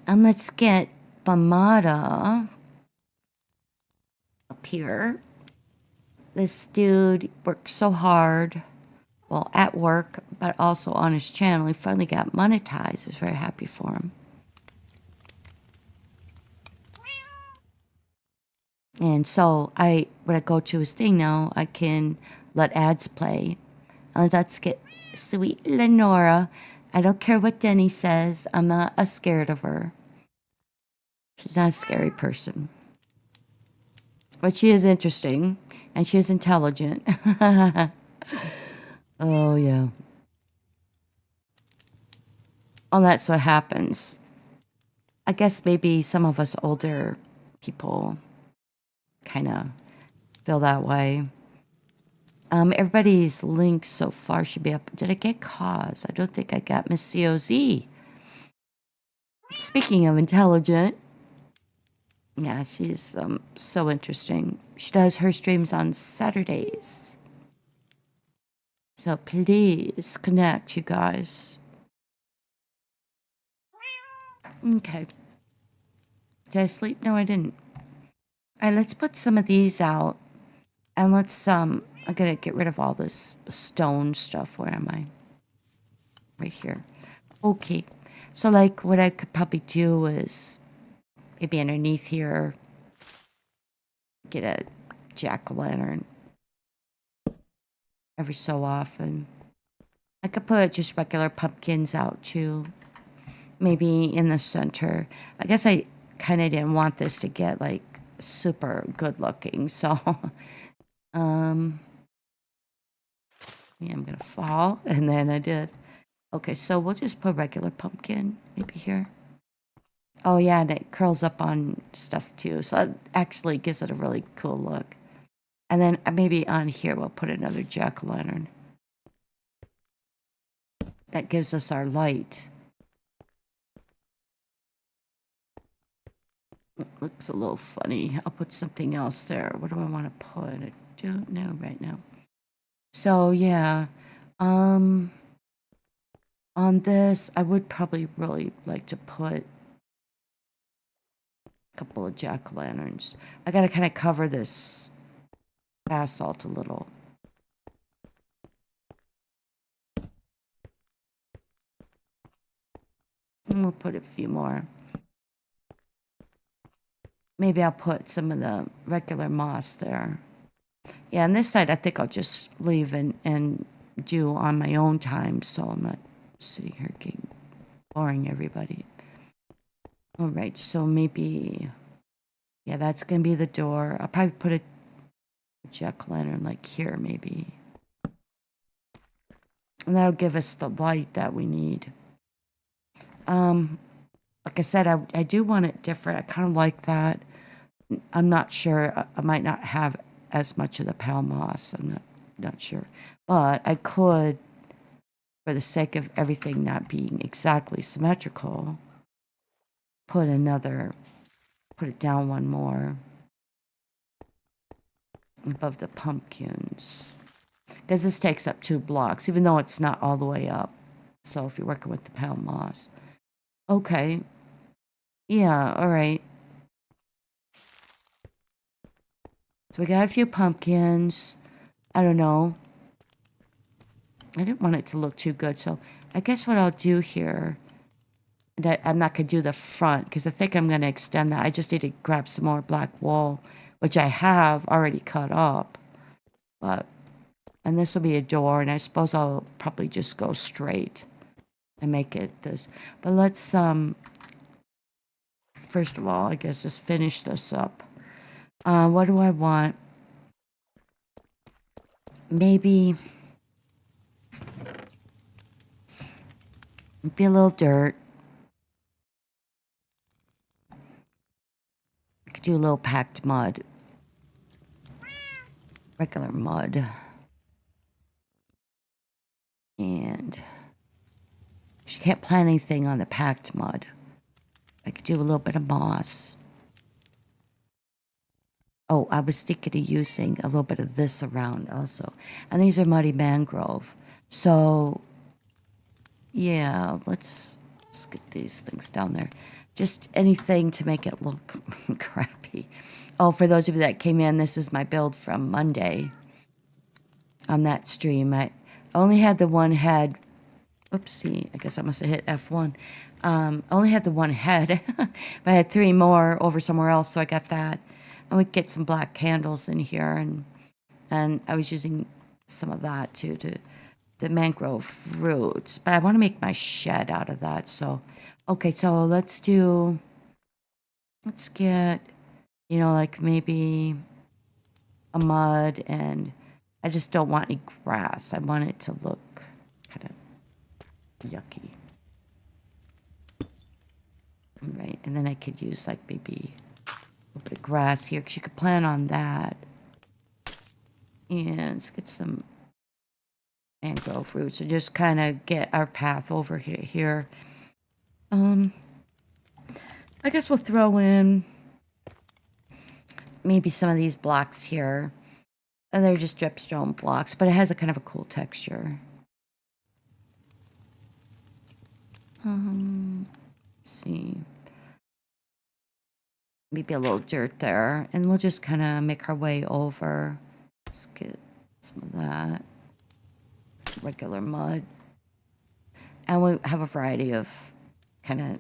[SPEAKER 1] Let's get Bamada up here. This dude worked so hard. Well, at work, but also on his channel. He finally got monetized. I was very happy for him. And so when I go to his thing now, I can let ads play. Let's get sweet Lenora. I don't care what Denny says. I'm not scared of her. She's not a scary person. But she is interesting. And she is intelligent. Oh, yeah. Oh, that's what happens. I guess maybe some of us older people kind of feel that way. Everybody's links so far should be up. Did I get Cause? I don't think I got Miss COZ. Speaking of intelligent, yeah, she's so interesting. She does her streams on Saturdays. So please connect, you guys. Okay. Did I sleep? No, I didn't. All right, let's put some of these out. And let's, I'm going to get rid of all this stone stuff. Where am I? Right here. Okay. So, like, what I could probably do is maybe underneath here, get a jack-o'-lantern every so often. I could put just regular pumpkins out, too. Maybe in the center. I guess I kind of didn't want this to get, like, super good looking. So, yeah, I'm going to fall. And then I did. Okay, so we'll just put regular pumpkin maybe here. Oh, yeah, and it curls up on stuff too. So it actually gives it a really cool look. And then maybe on here we'll put another jack-o'-lantern. That gives us our light. It looks a little funny. I'll put something else there. What do I want to put? I don't know right now. So, yeah. On this, I would probably really like to put a couple of jack-o'-lanterns. I got to kind of cover this basalt a little. And we'll put a few more. Maybe I'll put some of the regular moss there. Yeah, on this side, I think I'll just leave and do on my own time, so I'm not sitting here getting boring everybody. All right, so maybe, yeah, that's going to be the door. I'll probably put a jack-o'-lantern like here, maybe. And that'll give us the light that we need. Like I said, I do want it different. I kind of like that. I'm not sure. I might not have as much of the pale moss. I'm not sure. But I could, for the sake of everything not being exactly symmetrical, put it down one more above the pumpkins. Because this takes up 2 blocks, even though it's not all the way up. So if you're working with the pale moss. Okay. Yeah, all right. So we got a few pumpkins. I don't know. I didn't want it to look too good, so I guess what I'll do here, that I'm not going to do the front, because I think I'm going to extend that. I just need to grab some more black wool, which I have already cut up. And this will be a door, and I suppose I'll probably just go straight and make it this. But let's, first of all, I guess just finish this up. What do I want? Maybe be a little dirt. I could do a little packed mud. Regular mud. And you can't plant anything on the packed mud. I could do a little bit of moss. Oh, I was thinking of using a little bit of this around also. And these are muddy mangrove. So, yeah, let's get these things down there. Just anything to make it look crappy. Oh, for those of you that came in, this is my build from Monday on that stream. I only had the one head. Oopsie, I guess I must have hit F1. I only had the one head, but I had 3 more over somewhere else, so I got that. And we get some black candles in here, and I was using some of that too, to the mangrove roots. But I want to make my shed out of that, so okay. So let's get, like maybe a mud, and I just don't want any grass. I want it to look kind of yucky. Right, and then I could use like maybe a little bit of grass here, because you could plant on that. And let's get some mangrove roots and just kind of get our path over here. I guess we'll throw in maybe some of these blocks here. And they're just dripstone blocks, but it has a kind of a cool texture. Let's see. maybe a little dirt there, and we'll just kind of make our way over. Let's get some of that regular mud, and we have a variety of kind of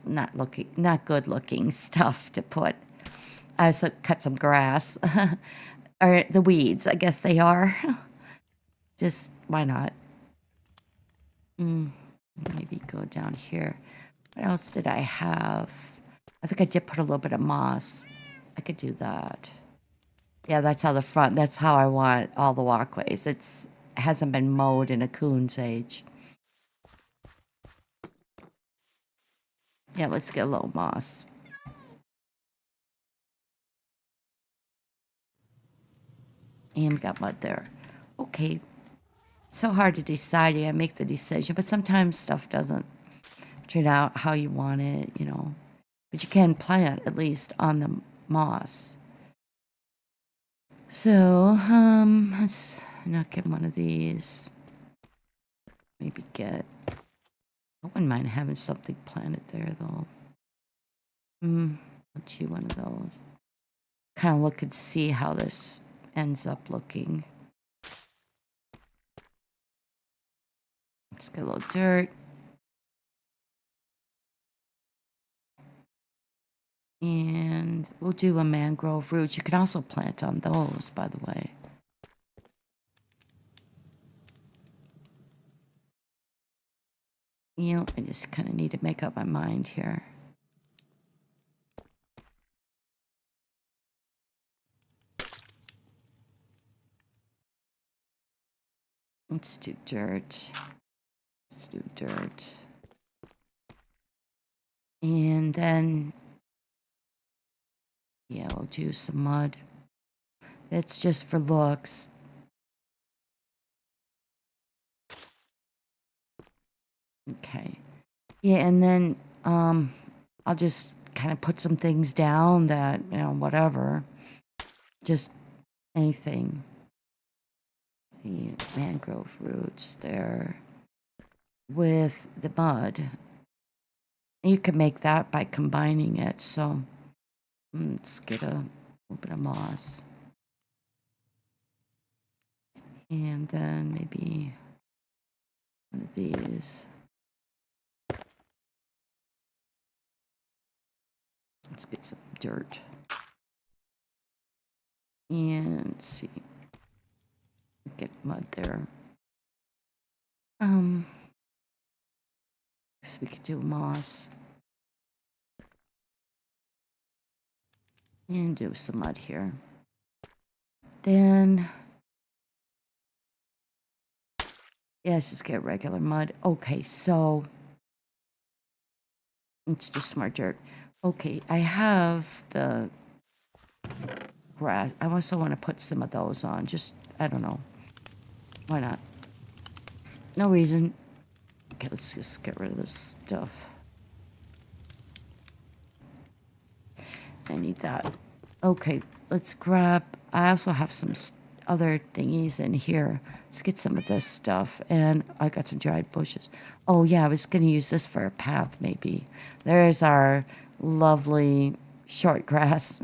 [SPEAKER 1] not good looking stuff to put. I also cut some grass, or the weeds, I guess they are. Just why not? Maybe go down here. What else did I have? I think I did put a little bit of moss. I could do that. Yeah, that's how the front, that's how I want all the walkways. It hasn't been mowed in a coon's age. Yeah, let's get a little moss. And we got mud there. Okay. So hard to decide. Yeah, make the decision, but sometimes stuff doesn't turn out how you want it, you know. But you can plant at least on the moss. So, let's not get one of these. Maybe get. I wouldn't mind having something planted there, though. I'll do one of those. Kind of look and see how this ends up looking. Let's get a little dirt. And we'll do a mangrove root. You can also plant on those, by the way. You know, I just kind of need to make up my mind here. Let's do dirt. Let's do dirt. And then, yeah, we'll do some mud. That's just for looks. Okay. Yeah, and then I'll just kind of put some things down that, you know, whatever. Just anything. See, mangrove roots there with the mud. You can make that by combining it. So let's get a little bit of moss. And then maybe one of these. Let's get some dirt. And let's see. Get mud there. So we could do moss. And do some mud here. Then, yeah, let's just get regular mud. Okay, so it's just more dirt. Okay, I have the grass. I also want to put some of those on. Just, I don't know. Why not? No reason. Okay, let's just get rid of this stuff. I need that. Okay, let's grab. I also have some other thingies in here. Let's get some of this stuff. And I got some dried bushes. Oh, yeah, I was going to use this for a path, maybe. There's our lovely short grass.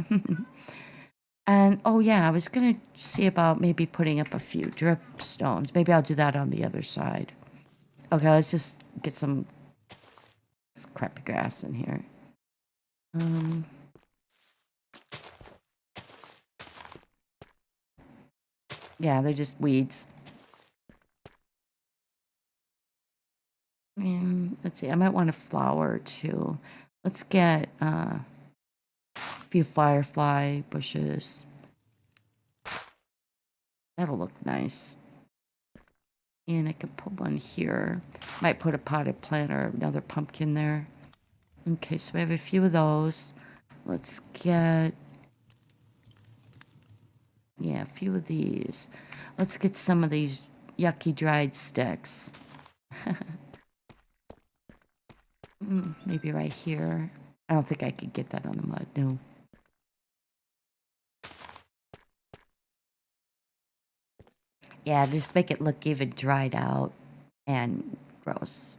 [SPEAKER 1] And, oh, yeah, I was going to see about maybe putting up a few drip stones. Maybe I'll do that on the other side. Okay, let's just get some crappy grass in here. Yeah, they're just weeds. And let's see, I might want a flower too. Let's get a few firefly bushes. That'll look nice. And I could put one here. Might put a potted plant or another pumpkin there. Okay, so we have a few of those. Let's get, yeah, a few of these. Let's get some of these yucky dried sticks. Maybe right here. I don't think I could get that on the mud, no. Yeah, just make it look even dried out and gross.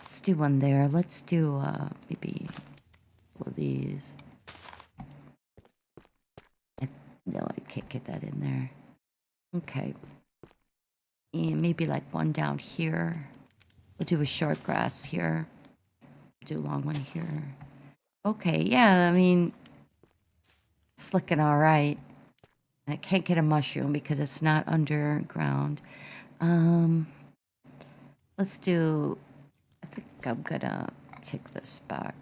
[SPEAKER 1] Let's do one there. Let's do maybe these. No, I can't get that in there. Okay. And maybe like one down here. We'll do a short grass here. Do a long one here. Okay, yeah, I mean, it's looking all right. And I can't get a mushroom because it's not underground. Let's do, I think I'm gonna take this back.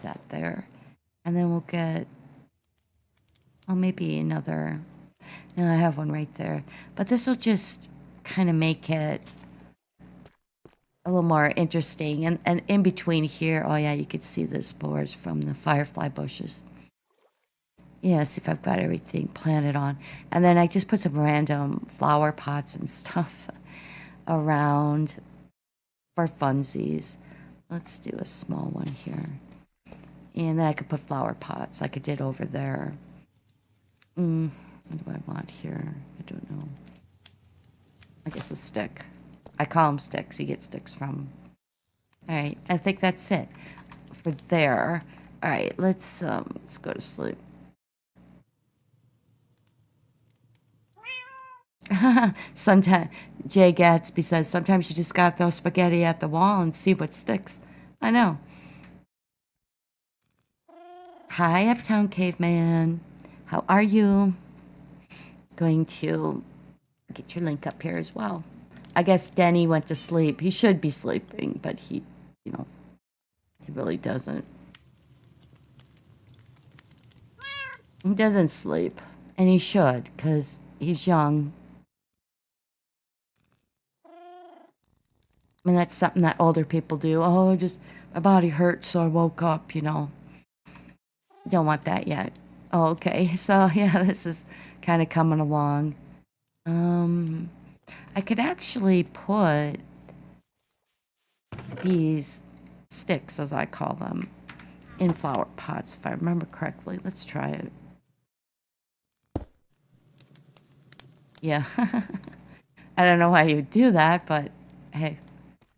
[SPEAKER 1] That there. And then we'll get, well, maybe another, no, I have one right there. But this will just kind of make it a little more interesting. And in between here, oh yeah, you could see the spores from the firefly bushes. Yeah, see if I've got everything planted on. And then I just put some random flower pots and stuff around for funsies. Let's do a small one here. And then I could put flower pots like I did over there. What do I want here? I don't know. I guess a stick. I call them sticks. You get sticks from. All right, I think that's it for there. All right, let's go to sleep. Sometimes Jay Gatsby says sometimes you just gotta throw spaghetti at the wall and see what sticks. I know. Hi, Uptown Caveman. How are you? Going to get your link up here as well. I guess Denny went to sleep. He should be sleeping, but he, you know, he really doesn't. He doesn't sleep, and he should, because he's young. I mean, that's something that older people do. Oh, just my body hurts, so I woke up, you know. Don't want that yet. Oh, okay. So, yeah, this is kind of coming along. I could actually put these sticks, as I call them, in flower pots, if I remember correctly. Let's try it. Yeah. I don't know why you would do that, but hey,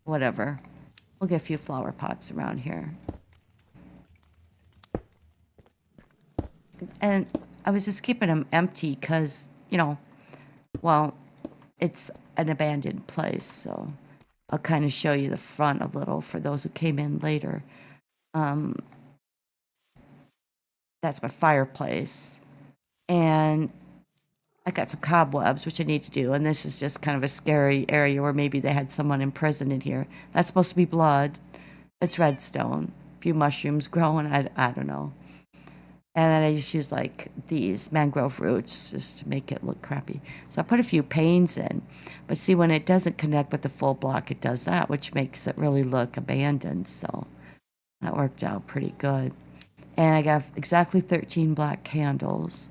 [SPEAKER 1] whatever. We'll get a few flower pots around here. And I was just keeping them empty because, you know, well, it's an abandoned place, so I'll kind of show you the front a little for those who came in later. That's my fireplace. And I got some cobwebs, which I need to do. And this is just kind of a scary area where maybe they had someone imprisoned in here. That's supposed to be blood. It's redstone. A few mushrooms growing. I don't know. And then I just use like these mangrove roots just to make it look crappy. So I put a few panes in. But see, when it doesn't connect with the full block, it does that, which makes it really look abandoned. So that worked out pretty good. And I got exactly 13 black candles.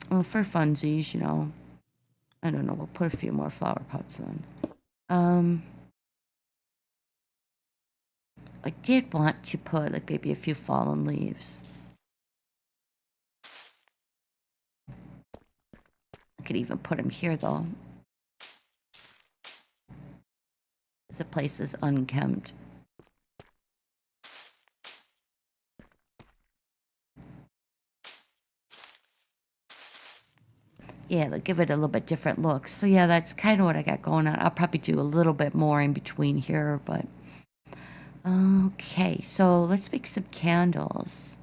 [SPEAKER 1] Well, for funsies, you know. I don't know, we'll put a few more flower pots in. I did want to put like maybe a few fallen leaves. I could even put them here though. The place is unkempt. Yeah, they'll give it a little bit different look. So yeah, that's kind of what I got going on. I'll probably do a little bit more in between here, but okay. So let's make some candles.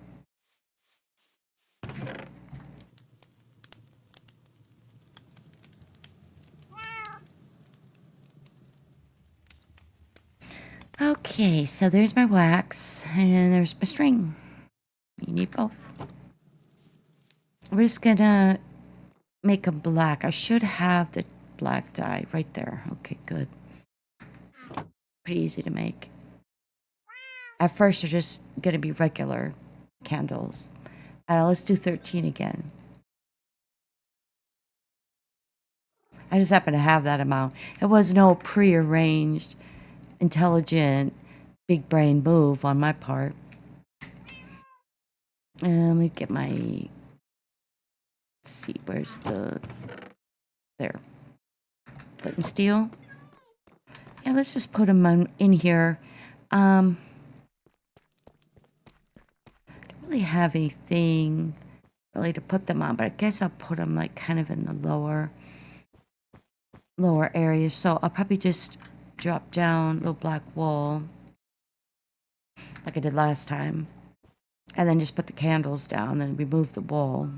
[SPEAKER 1] Okay, so there's my wax and there's my string. You need both. We're just gonna make them black. I should have the black dye right there. Okay, good. Pretty easy to make. At first, they're just gonna be regular candles. Let's do 13 again. I just happen to have that amount. It was no prearranged, intelligent, big brain move on my part. And let me get my, let's see, where's the, there. Flint and steel. Yeah, let's just put them in here. Don't really have anything really to put them on, but I guess I'll put them like kind of in the lower area. So I'll probably just drop down a little black wool like I did last time, and then just put the candles down, then remove the wool.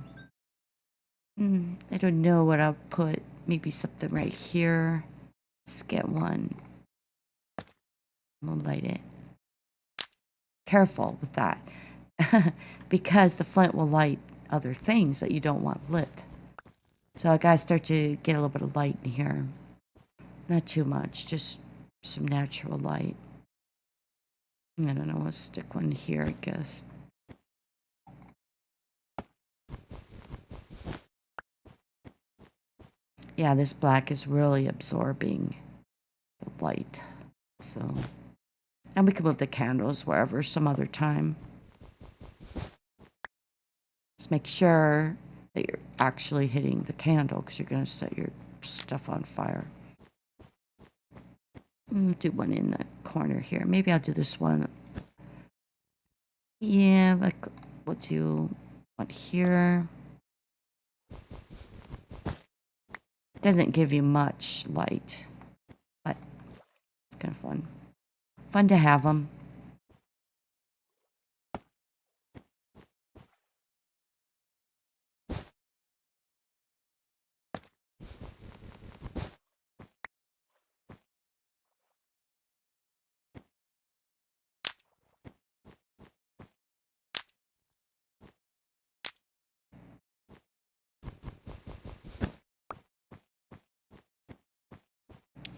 [SPEAKER 1] I don't know what I'll put. Maybe something right here. Let's get one. We'll light it. Careful with that. Because the flint will light other things that you don't want lit. So I gotta start to get a little bit of light in here. Not too much, just some natural light. I don't know, we'll stick one here, I guess. Yeah, this black is really absorbing the light. So, and we can move the candles wherever some other time. Just make sure that you're actually hitting the candle because you're going to set your stuff on fire. Do one in the corner here. Maybe I'll do this one. Yeah, like we'll do one here. Doesn't give you much light, but it's kind of fun. Fun to have them.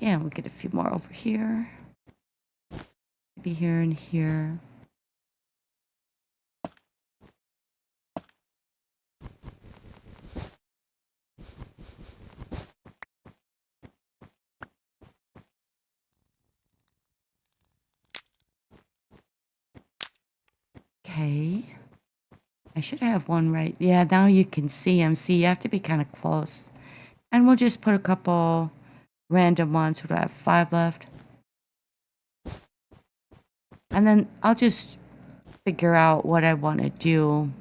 [SPEAKER 1] Yeah, we'll get a few more over here. Maybe here and here. Okay. I should have one right. Yeah, now you can see them. See, you have to be kind of close. And we'll just put a couple random ones. What do I have? 5 left. And then I'll just figure out what I want to do.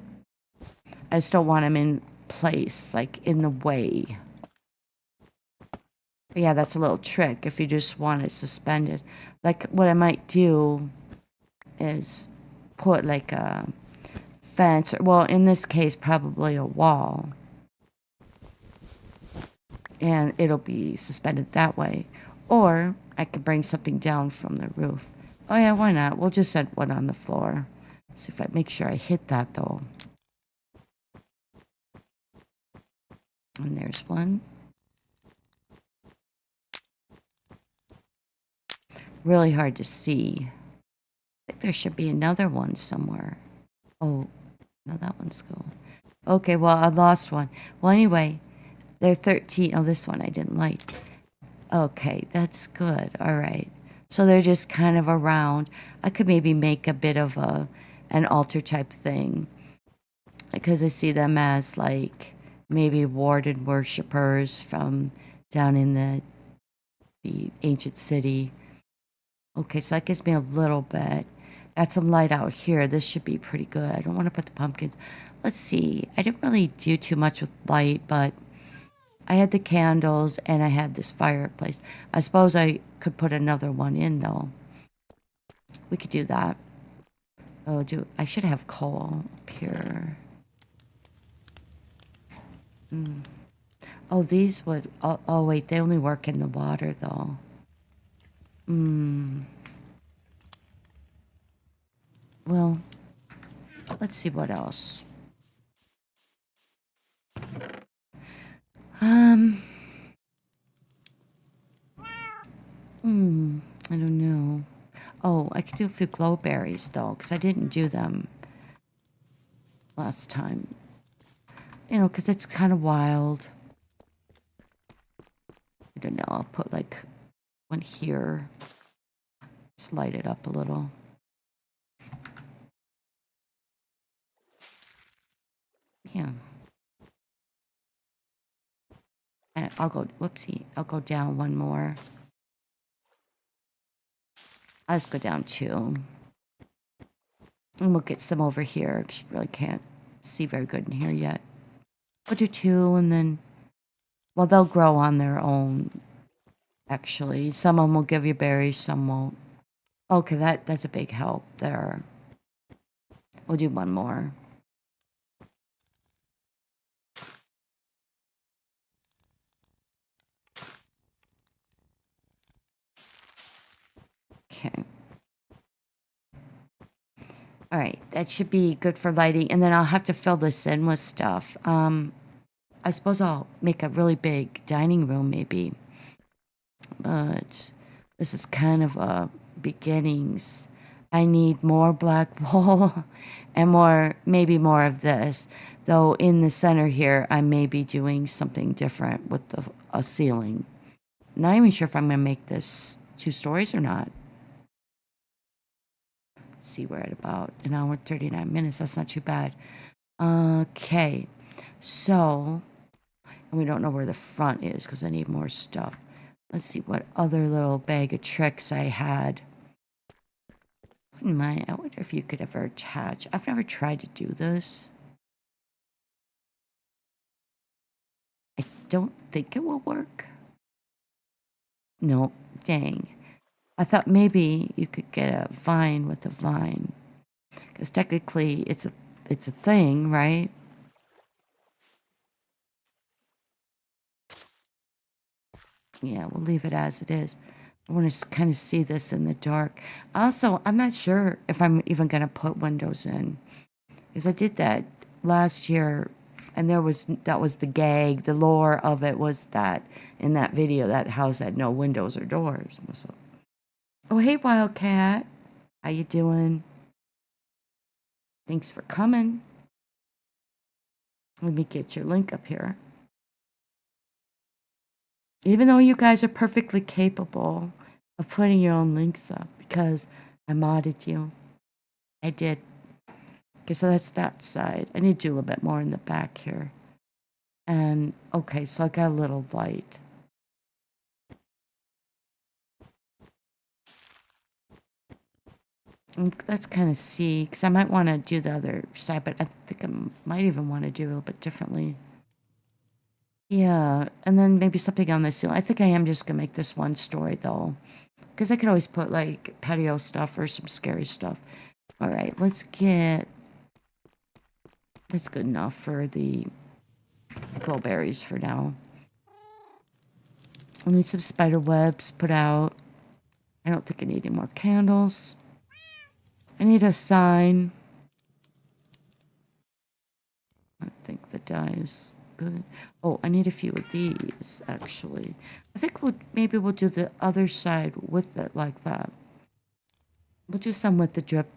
[SPEAKER 1] I just don't want them in place, like in the way. But yeah, that's a little trick if you just want it suspended. Like what I might do is put like a fence, or, well, in this case, probably a wall. And it'll be suspended that way. Or I could bring something down from the roof. Oh yeah, why not? We'll just set one on the floor. See if I make sure I hit that though. And there's one. Really hard to see. I think there should be another one somewhere. Oh, no, that one's gone. Okay, well, I lost one. Well, anyway, they're 13. Oh, this one I didn't like. Okay, that's good. All right. So they're just kind of around. I could maybe make a bit of an altar type thing. Because I see them as like maybe warded worshippers from down in the ancient city. Okay, so that gives me a little bit. Got some light out here. This should be pretty good. I don't want to put the pumpkins. Let's see. I didn't really do too much with light, but I had the candles and I had this fireplace. I suppose I could put another one in though. We could do that. Oh, I should have coal up here. Oh, these would. Oh, wait, they only work in the water though. Well, let's see what else. I don't know. Oh, I could do a few glowberries though, because I didn't do them last time. You know, because it's kind of wild. I don't know. I'll put like one here. Let's light it up a little. Yeah. And I'll go, whoopsie, I'll go down one more. I'll just go down 2. And we'll get some over here, because you really can't see very good in here yet. We'll do 2, and then... Well, they'll grow on their own, actually. Some of them will give you berries, some won't. Okay, that's a big help there. We'll do 1 more. Okay. All right, that should be good for lighting. And then I'll have to fill this in with stuff. I suppose I'll make a really big dining room maybe. But this is kind of a beginnings. I need more black wool and maybe more of this. Though in the center here, I may be doing something different with a ceiling. Not even sure if I'm going to make this 2 stories or not. Let's see, we're at about 1 hour and 39 minutes. That's not too bad. Okay, so, and we don't know where the front is because I need more stuff. Let's see what other little bag of tricks I had. Wouldn't mind. I wonder if you could ever attach. I've never tried to do this. I don't think it will work. No, dang. I thought maybe you could get a vine with a vine. Because technically it's a thing, right? Yeah, we'll leave it as it is. I want to kind of see this in the dark. Also, I'm not sure if I'm even going to put windows in. Because I did that last year, and that was the gag. The lore of it was that in that video, that house had no windows or doors. So, oh, hey, Wildcat. How you doing? Thanks for coming. Let me get your link up here. Even though you guys are perfectly capable of putting your own links up, because I modded you. I did. Okay, so that's that side. I need to do a little bit more in the back here. And, okay, so I got a little light. And let's kind of see, because I might want to do the other side, but I think I might even want to do it a little bit differently. Yeah, and then maybe something on the ceiling. I think I am just going to make this 1 story, though. Because I could always put, like, patio stuff or some scary stuff. All right, let's get... That's good enough for the crowberries for now. I need some spider webs put out. I don't think I need any more candles. I need a sign. I think the dye is good. Oh, I need a few of these, actually. I think maybe we'll do the other side with it like that. We'll do some with the drip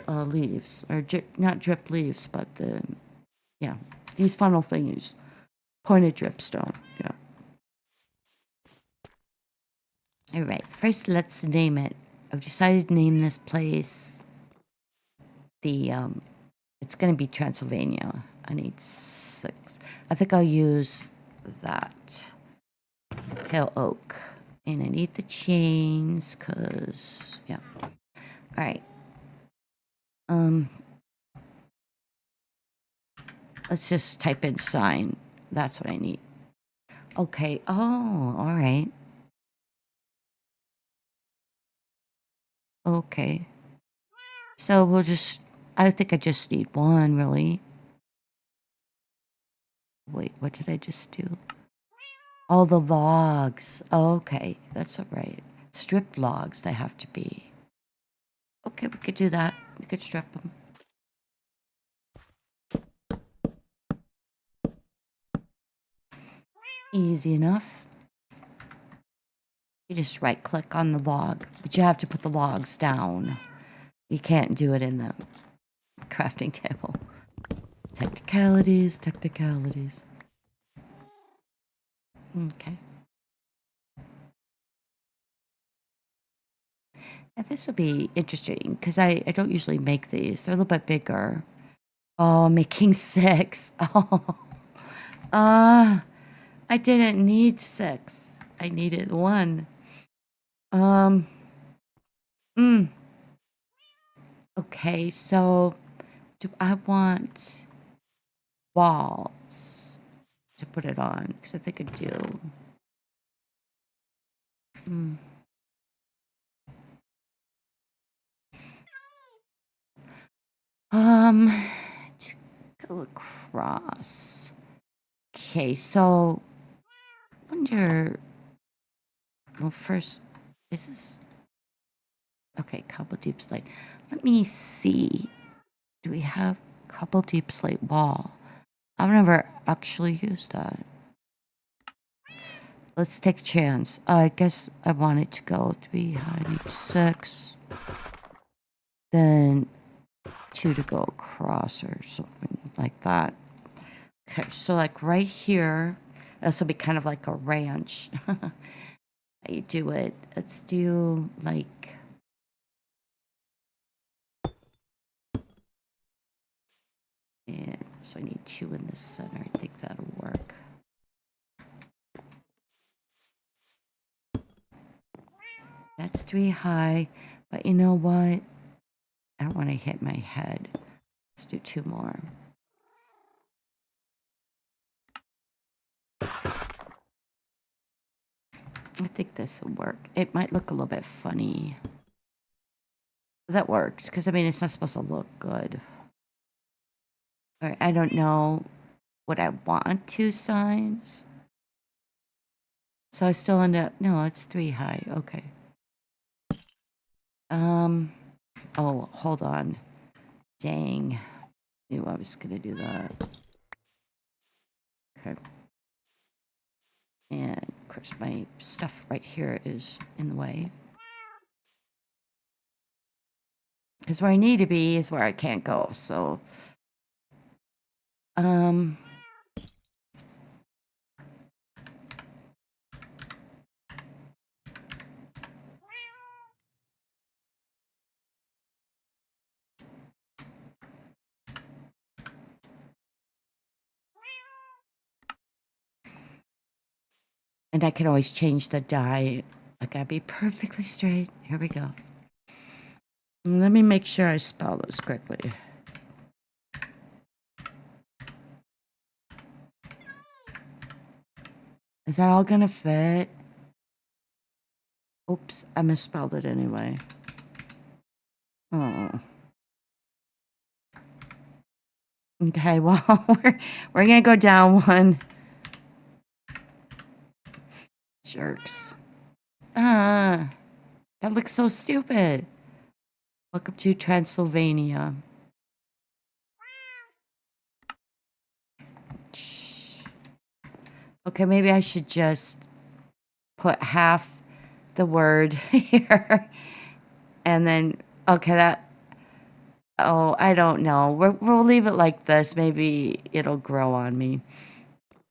[SPEAKER 1] leaves. Or not drip leaves, but yeah, these funnel thingies. Pointed dripstone, yeah. All right, first let's name it. I've decided to name this place it's going to be Transylvania. I need 6. I think I'll use that. Pale oak. And I need the chains, because, yeah. All right. Let's just type in sign. That's what I need. Okay. Oh, all right. Okay. So we'll just, I think I just need 1, really. Wait, what did I just do? Oh, the logs. Okay, that's all right. Strip logs, they have to be. Okay, we could do that. We could strip them. Easy enough. You just right click on the log, but you have to put the logs down. You can't do it in the crafting table. Technicalities. Okay. And this will be interesting because I don't usually make these. They're a little bit bigger. Oh, I'm making 6. Oh, I didn't need 6. I needed 1. Okay, so do I want walls to put it on? Because I think I do. Um, to go across. Okay, so wonder. Well, first, is this okay? Couple deep slate. Let me see. Do we have couple deep slate wall? I've never actually used that. Let's take a chance. I guess I want it to go 3 high, I need 6. Then 2 to go across or something like that. Okay, so like right here, this will be kind of like a ranch. How you do it? Let's do like... And so I need 2 in the center. I think that'll work. That's 3 high, but you know what? I don't want to hit my head. Let's do 2 more. I think this will work. It might look a little bit funny. That works, because I mean, it's not supposed to look good. Or I don't know what I want 2 signs. So I still end up, no, it's 3 high. Okay. Oh, hold on. Dang. Knew I was gonna do that. Okay. And of course my stuff right here is in the way. Because where I need to be is where I can't go, so and I can always change the dye. I gotta be perfectly straight. Here we go. Let me make sure I spell those correctly. Is that all gonna fit? Oops, I misspelled it anyway. Oh. Okay, well, we're gonna go down one. Jerks. That looks so stupid. Welcome to Transylvania. Okay, maybe I should just put half the word here. And then, okay, that... Oh, I don't know. We'll leave it like this. Maybe it'll grow on me.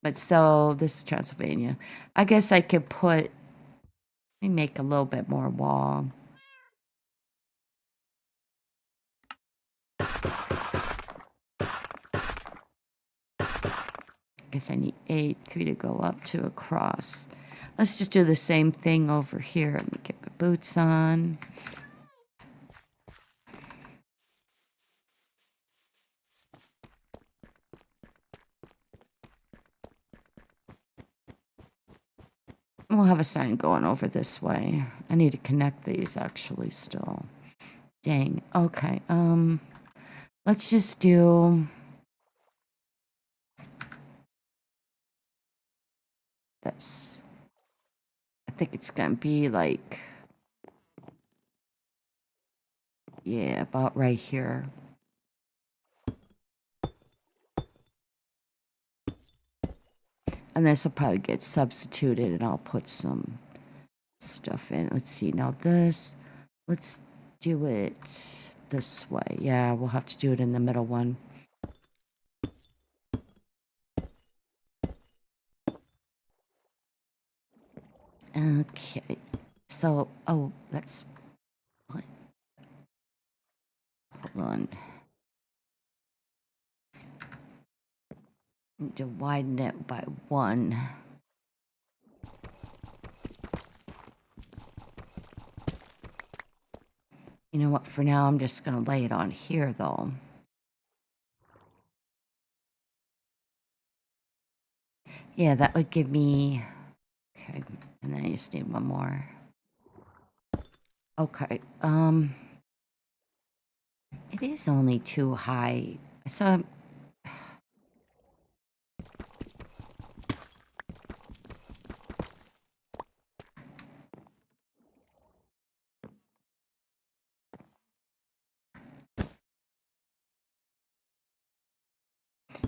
[SPEAKER 1] But so, this is Transylvania. I guess I could put... Let me make a little bit more wall. Guess I need 8, 3 to go up, 2 across. Let's just do the same thing over here. Let me get my boots on. We'll have a sign going over this way. I need to connect these actually still. Dang. Okay. Let's just do this. I think it's gonna be like, yeah, about right here. And this will probably get substituted and I'll put some stuff in. Let's see. Now this, let's do it this way. Yeah, we'll have to do it in the middle one. Okay. So, oh, that's... What? Hold on. Need to widen it by 1. You know what? For now, I'm just going to lay it on here, though. Yeah, that would give me... Okay, and then I just need one more. Okay, it is only too high. So,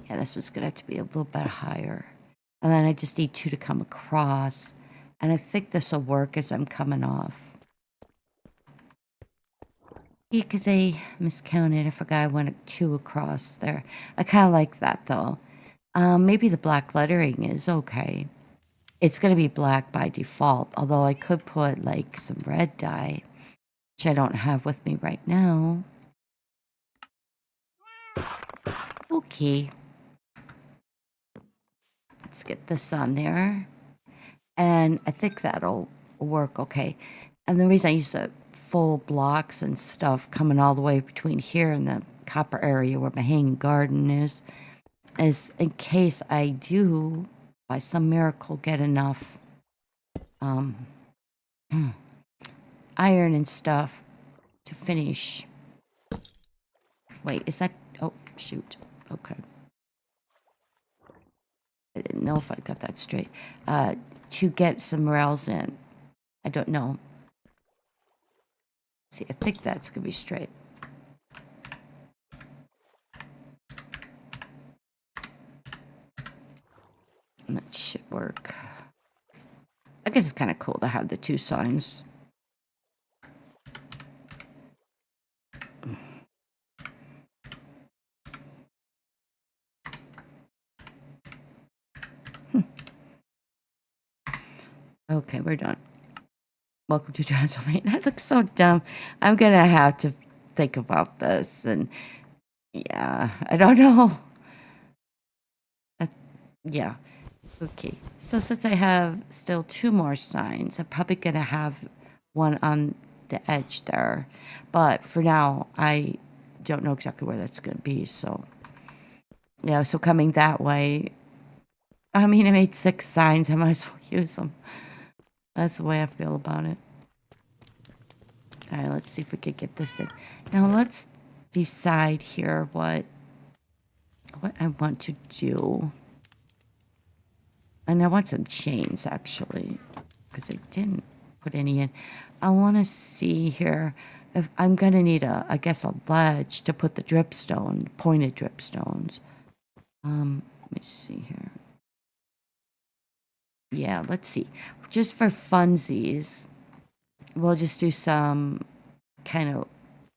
[SPEAKER 1] yeah, this was gonna have to be a little bit higher. And then I just need two to come across. And I think this will work as I'm coming off. Yeah, because I miscounted. I forgot I went two across there. I kind of like that, though. Maybe the black lettering is okay. It's going to be black by default, although I could put, like, some red dye, which I don't have with me right now. Okay. Let's get this on there. And I think that'll work okay. And the reason I use the full blocks and stuff coming all the way between here and the copper area where my hanging garden is in case I do, by some miracle, get enough iron and stuff to finish. Wait, is that... Oh, shoot. Okay. I didn't know if I got that straight. To get some rails in. I don't know. See, I think that's going to be straight. And that should work. I guess it's kind of cool to have the two signs. Okay, we're done. Welcome to Transylvania. That looks so dumb. I'm going to have to think about this. And yeah, I don't know. Yeah. Okay. So since I have still two more signs, I'm probably going to have one on the edge there. But for now, I don't know exactly where that's going to be. So, yeah, so coming that way, I mean, I made 6 signs. I might as well use them. That's the way I feel about it. All right, let's see if we could get this in. Now, let's decide here what I want to do. And I want some chains, actually, because I didn't put any in. I want to see here if I'm going to need I guess, a ledge to put the dripstone, pointed dripstones. Let me see here. Yeah, let's see. Just for funsies, we'll just do some kind of...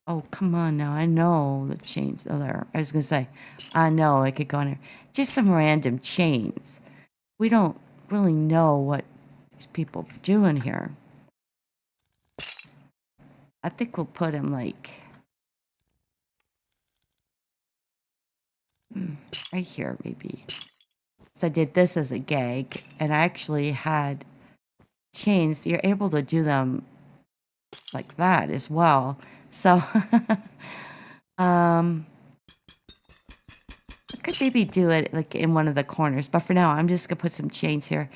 [SPEAKER 1] Oh, come on now. I know the chains. Oh, there. I was going to say, I know I could go in there. Just some random chains. We don't really know what these people are doing here. I think we'll put him like right here, maybe. So I did this as a gag, and I actually had chains. You're able to do them like that as well. So, I could maybe do it like in one of the corners, but for now, I'm just gonna put some chains here,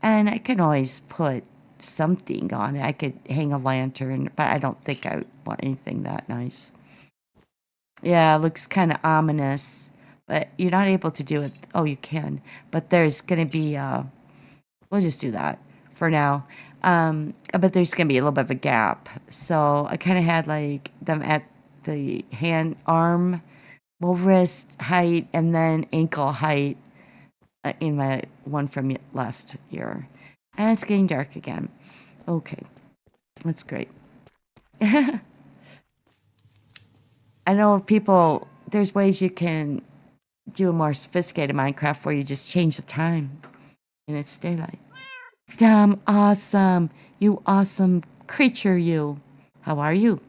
[SPEAKER 1] and I can always put something on it. I could hang a lantern, but I don't think I want anything that nice. Yeah, it looks kind of ominous, but you're not able to do it. Oh, you can, but there's gonna be we'll just do that for now. But there's gonna be a little bit of a gap. So I kind of had like them at the arm, well, wrist height, and then ankle height in my one from last year. And it's getting dark again. Okay, that's great. I know people, there's ways you can do a more sophisticated Minecraft where you just change the time and it's daylight. Damn awesome. You awesome creature, you. How are you?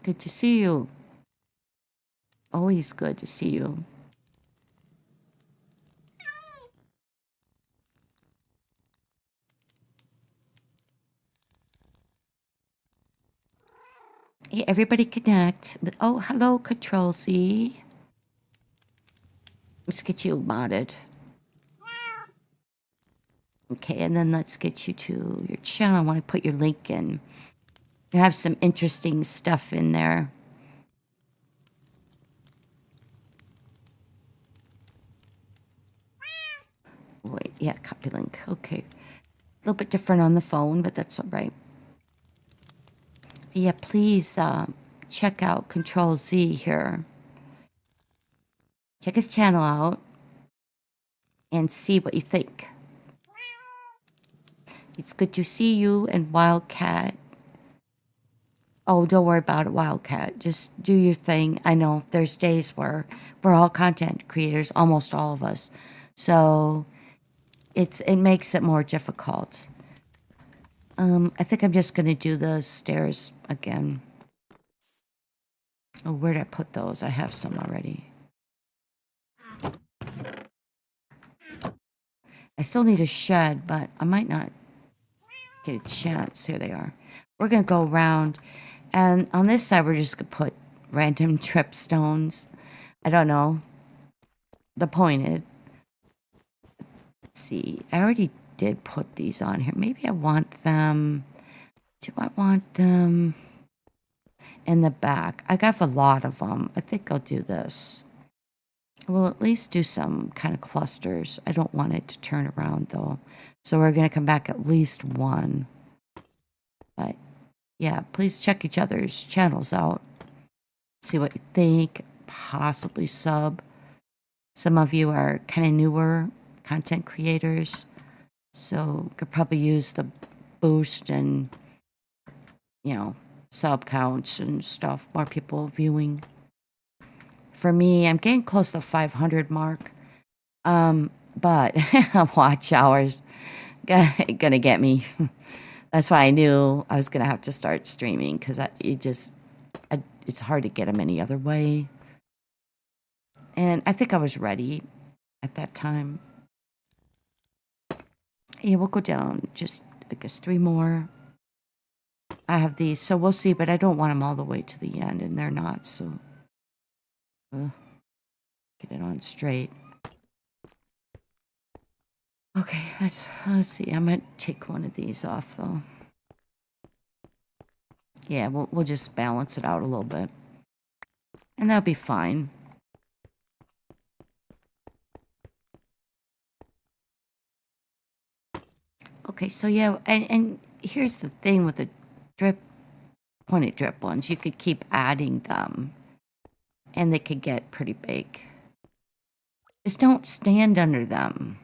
[SPEAKER 1] Good to see you. Always good to see you. Hey, everybody connect. Oh, hello, Control Z. Let's get you modded. Okay, and then let's get you to your channel. I want to put your link in. You have some interesting stuff in there. Wait, yeah, copy link. Okay. A little bit different on the phone, but that's all right. Yeah, please check out Control Z here. Check his channel out and see what you think. It's good to see you and Wildcat. Oh, don't worry about it, Wildcat. Just do your thing. I know there's days where we're all content creators, almost all of us. So it makes it more difficult. I think I'm just gonna do the stairs again. Oh, where'd I put those? I have some already. I still need a shed, but I might not get a chance. Here they are. We're gonna go around, and on this side we're just gonna put random trip stones. I don't know. The pointed. Let's see. I already did put these on here. Maybe I want them. Do I want them in the back? I got a lot of them. I think I'll do this. We'll at least do some kind of clusters. I don't want it to turn around though. So we're going to come back at least one. But yeah, please check each other's channels out. See what you think. Possibly sub. Some of you are kind of newer content creators. So could probably use the boost and, you know, sub counts and stuff. More people viewing. For me, I'm getting close to the 500 mark. But watch hours gonna get me. That's why I knew I was gonna have to start streaming because it's hard to get them any other way. And I think I was ready at that time. Yeah, we'll go down just, I guess, 3 more. I have these, so we'll see, but I don't want them all the way to the end, and they're not, so get it on straight. Okay, let's see. I might take one of these off though. Yeah, we'll just balance it out a little bit, and that'll be fine. Okay, so yeah, and here's the thing with the pointed drip ones. You could keep adding them, and they could get pretty big. Just don't stand under them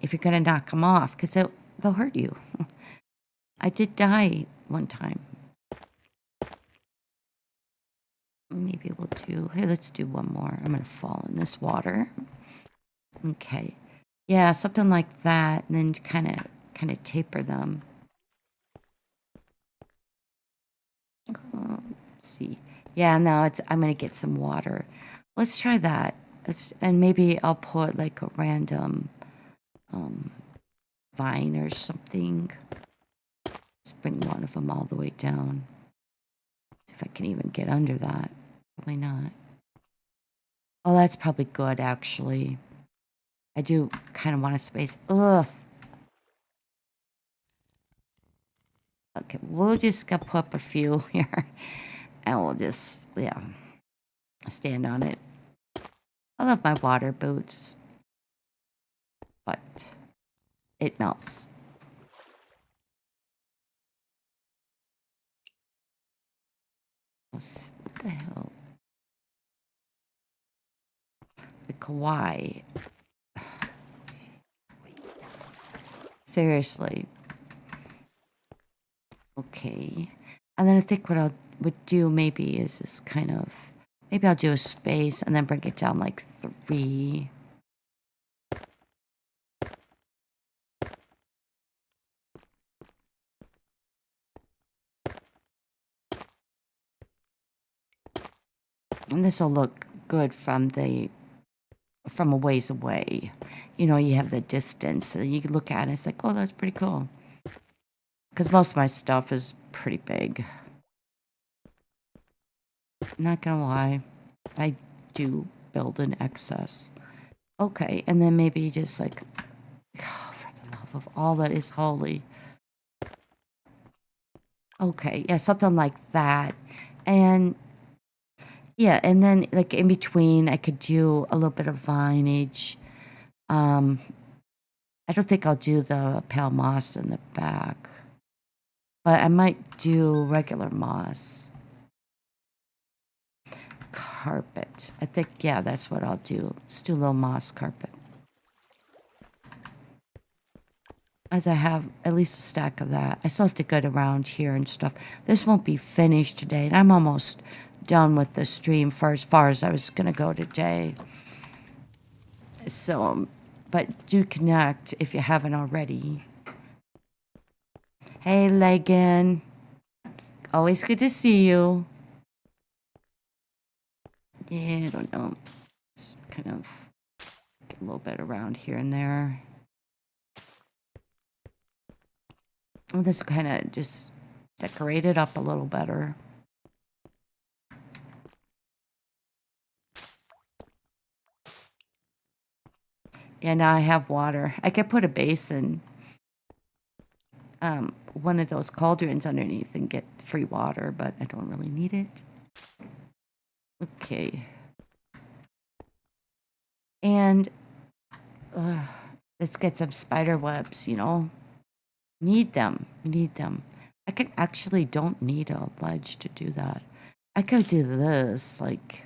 [SPEAKER 1] if you're gonna knock them off, because they'll hurt you. I did die one time. Maybe we'll do, hey, let's do one more. I'm gonna fall in this water. Okay. Yeah, something like that, and then kind of taper them. Let's see. Yeah, no, I'm gonna get some water. Let's try that. And maybe I'll put like a random vine or something. Let's bring one of them all the way down. See if I can even get under that. Probably not. Oh, that's probably good, actually. I do kind of want a space. Ugh. Okay, we'll just go put up a few here. And we'll just, yeah, stand on it. I love my water boots. But it melts. What the hell? The kawaii. Wait. Seriously. Okay. And then I think what I would do maybe is this kind of, maybe I'll do a space and then bring it down like 3. And this will look good from a ways away. You know, you have the distance, so you can look at it, it's like, oh, that's pretty cool. Because most of my stuff is pretty big. Not gonna lie, I do build in excess. Okay, and then maybe just like, oh, for the love of all that is holy. Okay, yeah, something like that. And yeah, and then like in between, I could do a little bit of vinage. Um, I don't think I'll do the pale moss in the back, but I might do regular moss. Carpet. I think, yeah, that's what I'll do. Let's do a little moss carpet. As I have at least a stack of that. I still have to get around here and stuff. This won't be finished today, and I'm almost done with the stream for as far as I was going to go today. So, but do connect if you haven't already. Hey, Legan. Always good to see you. Yeah, I don't know. Just kind of get a little bit around here and there. And this will kind of just decorate it up a little better. Yeah, now I have water. I could put a basin, one of those cauldrons underneath and get free water, but I don't really need it. Okay. And let's get some spider webs, you know. Need them. Need them. I could actually don't need a ledge to do that. I could do this, like,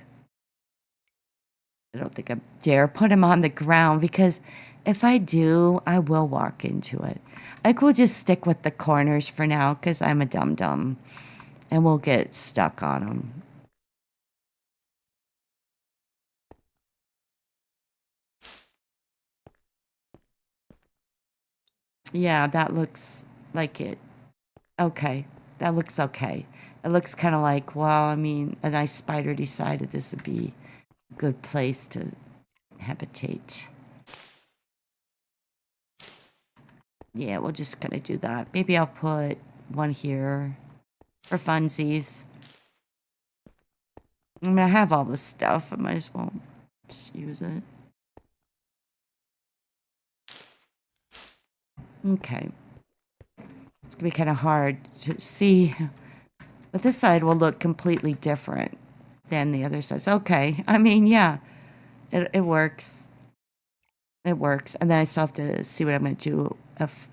[SPEAKER 1] I don't think I dare put him on the ground because if I do, I will walk into it. I could just stick with the corners for now because I'm a dum-dum and we'll get stuck on them. Yeah, that looks like it. Okay, that looks okay. It looks kind of like, well, I mean, a nice spider decided this would be a good place to habitate. Yeah, we'll just kind of do that. Maybe I'll put one here for funsies. I mean, I have all this stuff. I might as well just use it. Okay. It's going to be kind of hard to see. But this side will look completely different than the other sides. Okay. I mean, yeah. It works. It works. And then I still have to see what I'm going to do if,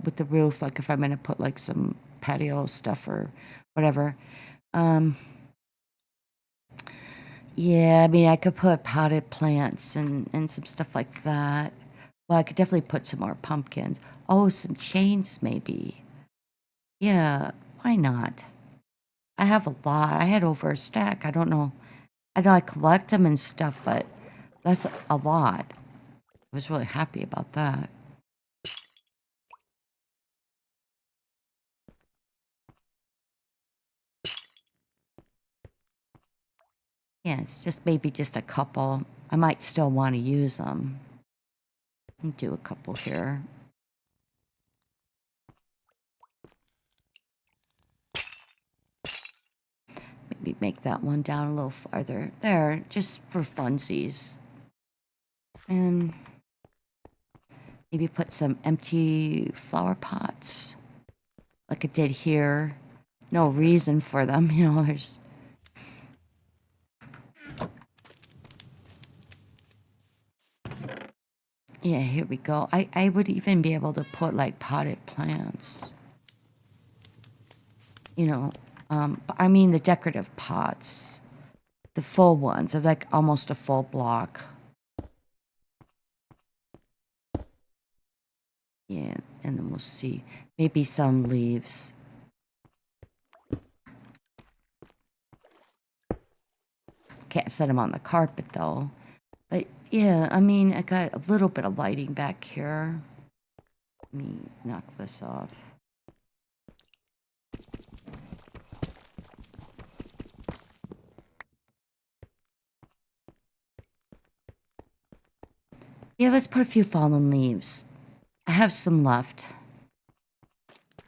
[SPEAKER 1] with the roof. Like if I'm going to put like some patio stuff or whatever. Yeah, I mean, I could put potted plants and some stuff like that. Well, I could definitely put some more pumpkins. Oh, some chains maybe. Yeah, why not? I have a lot. I had over a stack. I don't know. I know I collect them and stuff, but that's a lot. I was really happy about that. Yeah, it's just maybe just a couple. I might still want to use them. Do a couple here. Maybe make that one down a little farther. There, just for funsies. And maybe put some empty flower pots like I did here. No reason for them, you know, there's... Yeah, here we go. I would even be able to put like potted plants. You know, I mean the decorative pots. The full ones of like almost a full block. Yeah, and then we'll see. Maybe some leaves. Can't set them on the carpet though. But yeah, I mean, I got a little bit of lighting back here. Let me knock this off. Yeah, let's put a few fallen leaves. I have some left.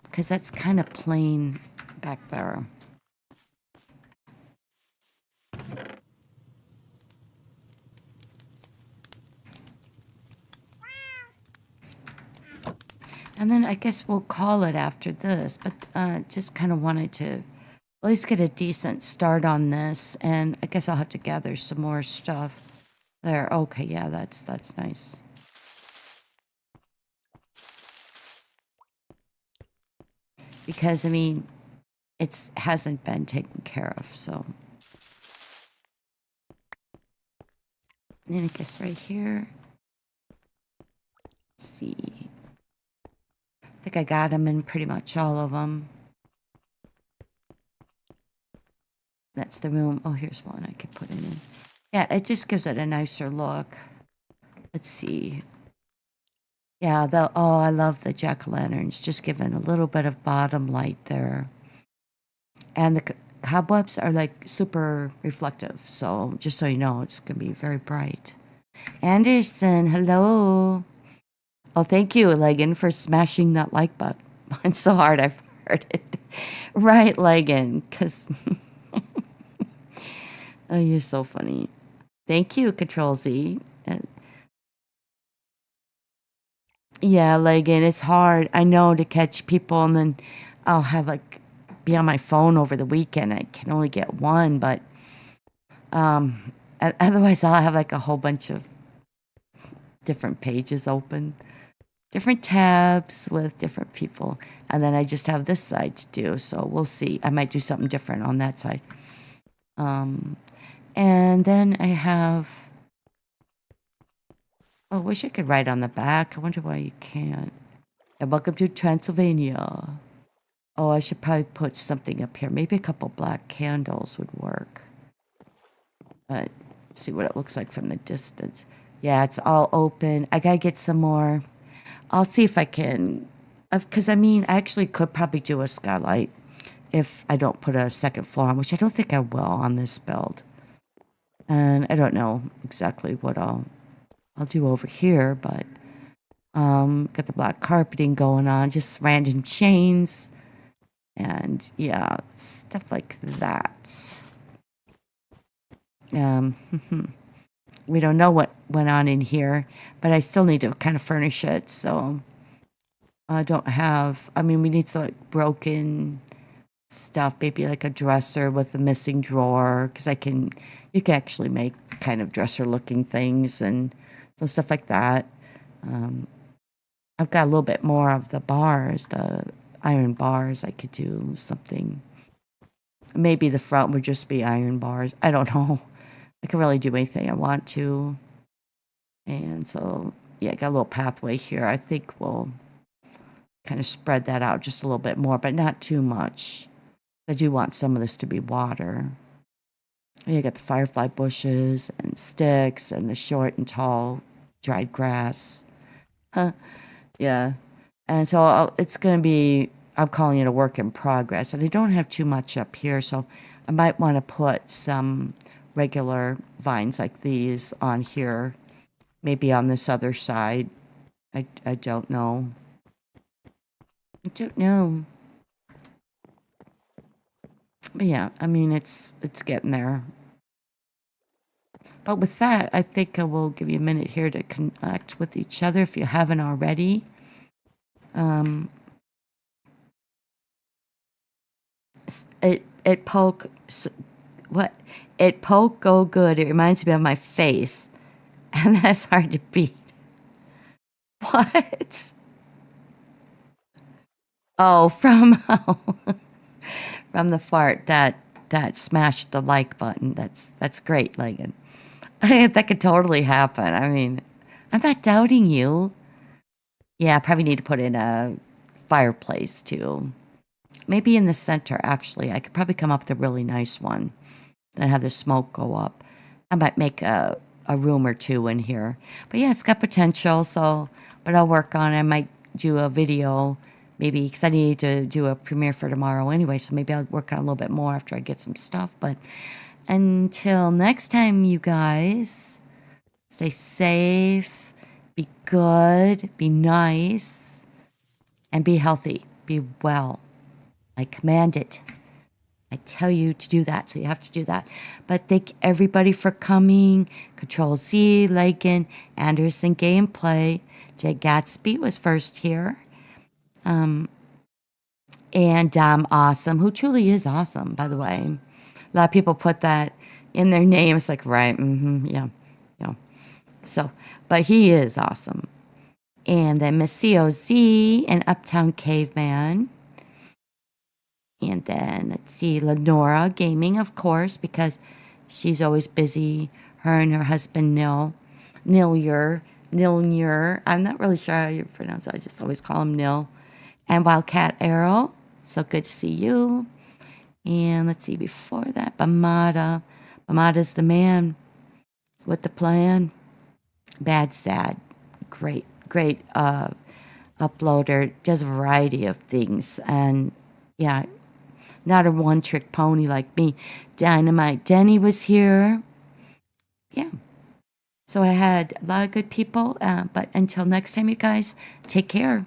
[SPEAKER 1] Because that's kind of plain back there. And then I guess we'll call it after this, but just kind of wanted to at least get a decent start on this, and I guess I'll have to gather some more stuff there. Okay, yeah, that's nice. Because I mean, it's hasn't been taken care of, so. And I guess right here. Let's see. I think I got them in pretty much all of them. That's the room. Oh, here's one I could put it in. Yeah, it just gives it a nicer look. Let's see. Yeah, oh, I love the jack-o'-lanterns. Just giving a little bit of bottom light there. And the cobwebs are like super reflective. So just so you know, it's going to be very bright. Anderson, hello. Oh, thank you, Legan, for smashing that like button. It's so hard, I've heard it. Right, Legan, because... oh, you're so funny. Thank you, Control Z. Yeah, Legan, it's hard. I know to catch people, and then I'll have like be on my phone over the weekend. I can only get one, but otherwise I'll have like a whole bunch of different pages open, different tabs with different people, and then I just have this side to do. So we'll see. I might do something different on that side. And then I have. Oh, I wish I could write on the back. I wonder why you can't. And welcome to Transylvania. Oh, I should probably put something up here. Maybe a couple black candles would work. See what it looks like from the distance. Yeah, it's all open. I gotta get some more. I'll see if I can. Because, I mean, I actually could probably do a skylight if I don't put a second floor on, which I don't think I will on this build. And I don't know exactly what I'll do over here, but got the black carpeting going on, just random chains, and yeah, stuff like that. We don't know what went on in here, but I still need to kind of furnish it, so I don't have, I mean, we need some like broken stuff, maybe like a dresser with a missing drawer, because you can actually make kind of dresser looking things and some stuff like that. I've got a little bit more of the bars, the iron bars. I could do something. Maybe the front would just be iron bars. I don't know. I can really do anything I want to. And so, yeah, I got a little pathway here. I think we'll kind of spread that out just a little bit more, but not too much. I do want some of this to be water. You got the firefly bushes and sticks and the short and tall dried grass. Yeah. And so it's going to be, I'm calling it a work in progress. And I don't have too much up here, so I might want to put some regular vines like these on here, maybe on this other side. I don't know. I don't know. But yeah, I mean, it's getting there. But with that, I think I will give you a minute here to connect with each other if you haven't already. It poke what? It poke go good. It reminds me of my face, and that's hard to beat. What? Oh, from from the fart that smashed the like button. That's great, Legan. That could totally happen. I mean, I'm not doubting you. Yeah, I probably need to put in a fireplace too. Maybe in the center, actually. I could probably come up with a really nice one. Then have the smoke go up. I might make a room or two in here. But yeah, it's got potential, so, but I'll work on it. I might do a video, maybe, because I need to do a premiere for tomorrow anyway, so maybe I'll work on a little bit more after I get some stuff. But until next time, you guys, stay safe, be good, be nice, and be healthy. Be well. I command it. I tell you to do that, so you have to do that. But thank everybody for coming. Control Z, Lakin, Anderson Gameplay. Jay Gatsby was first here. And Dom Awesome, who truly is awesome, by the way. A lot of people put that in their name. It's like, right, yeah, yeah. So, but he is awesome. And then Miss COZ and Uptown Caveman. And then let's see, Lenora Gaming, of course, because she's always busy. Her and her husband Nilnur. I'm not really sure how you pronounce it. I just always call him Nil. And Wildcat Arrow. So good to see you. And let's see, before that, Bamada. Bamada's the man with the plan. Bad Sad. Great, great uploader. Does a variety of things. And yeah, not a one-trick pony like me. Dynamite Denny was here. Yeah. So I had a lot of good people. But until next time, you guys, take care.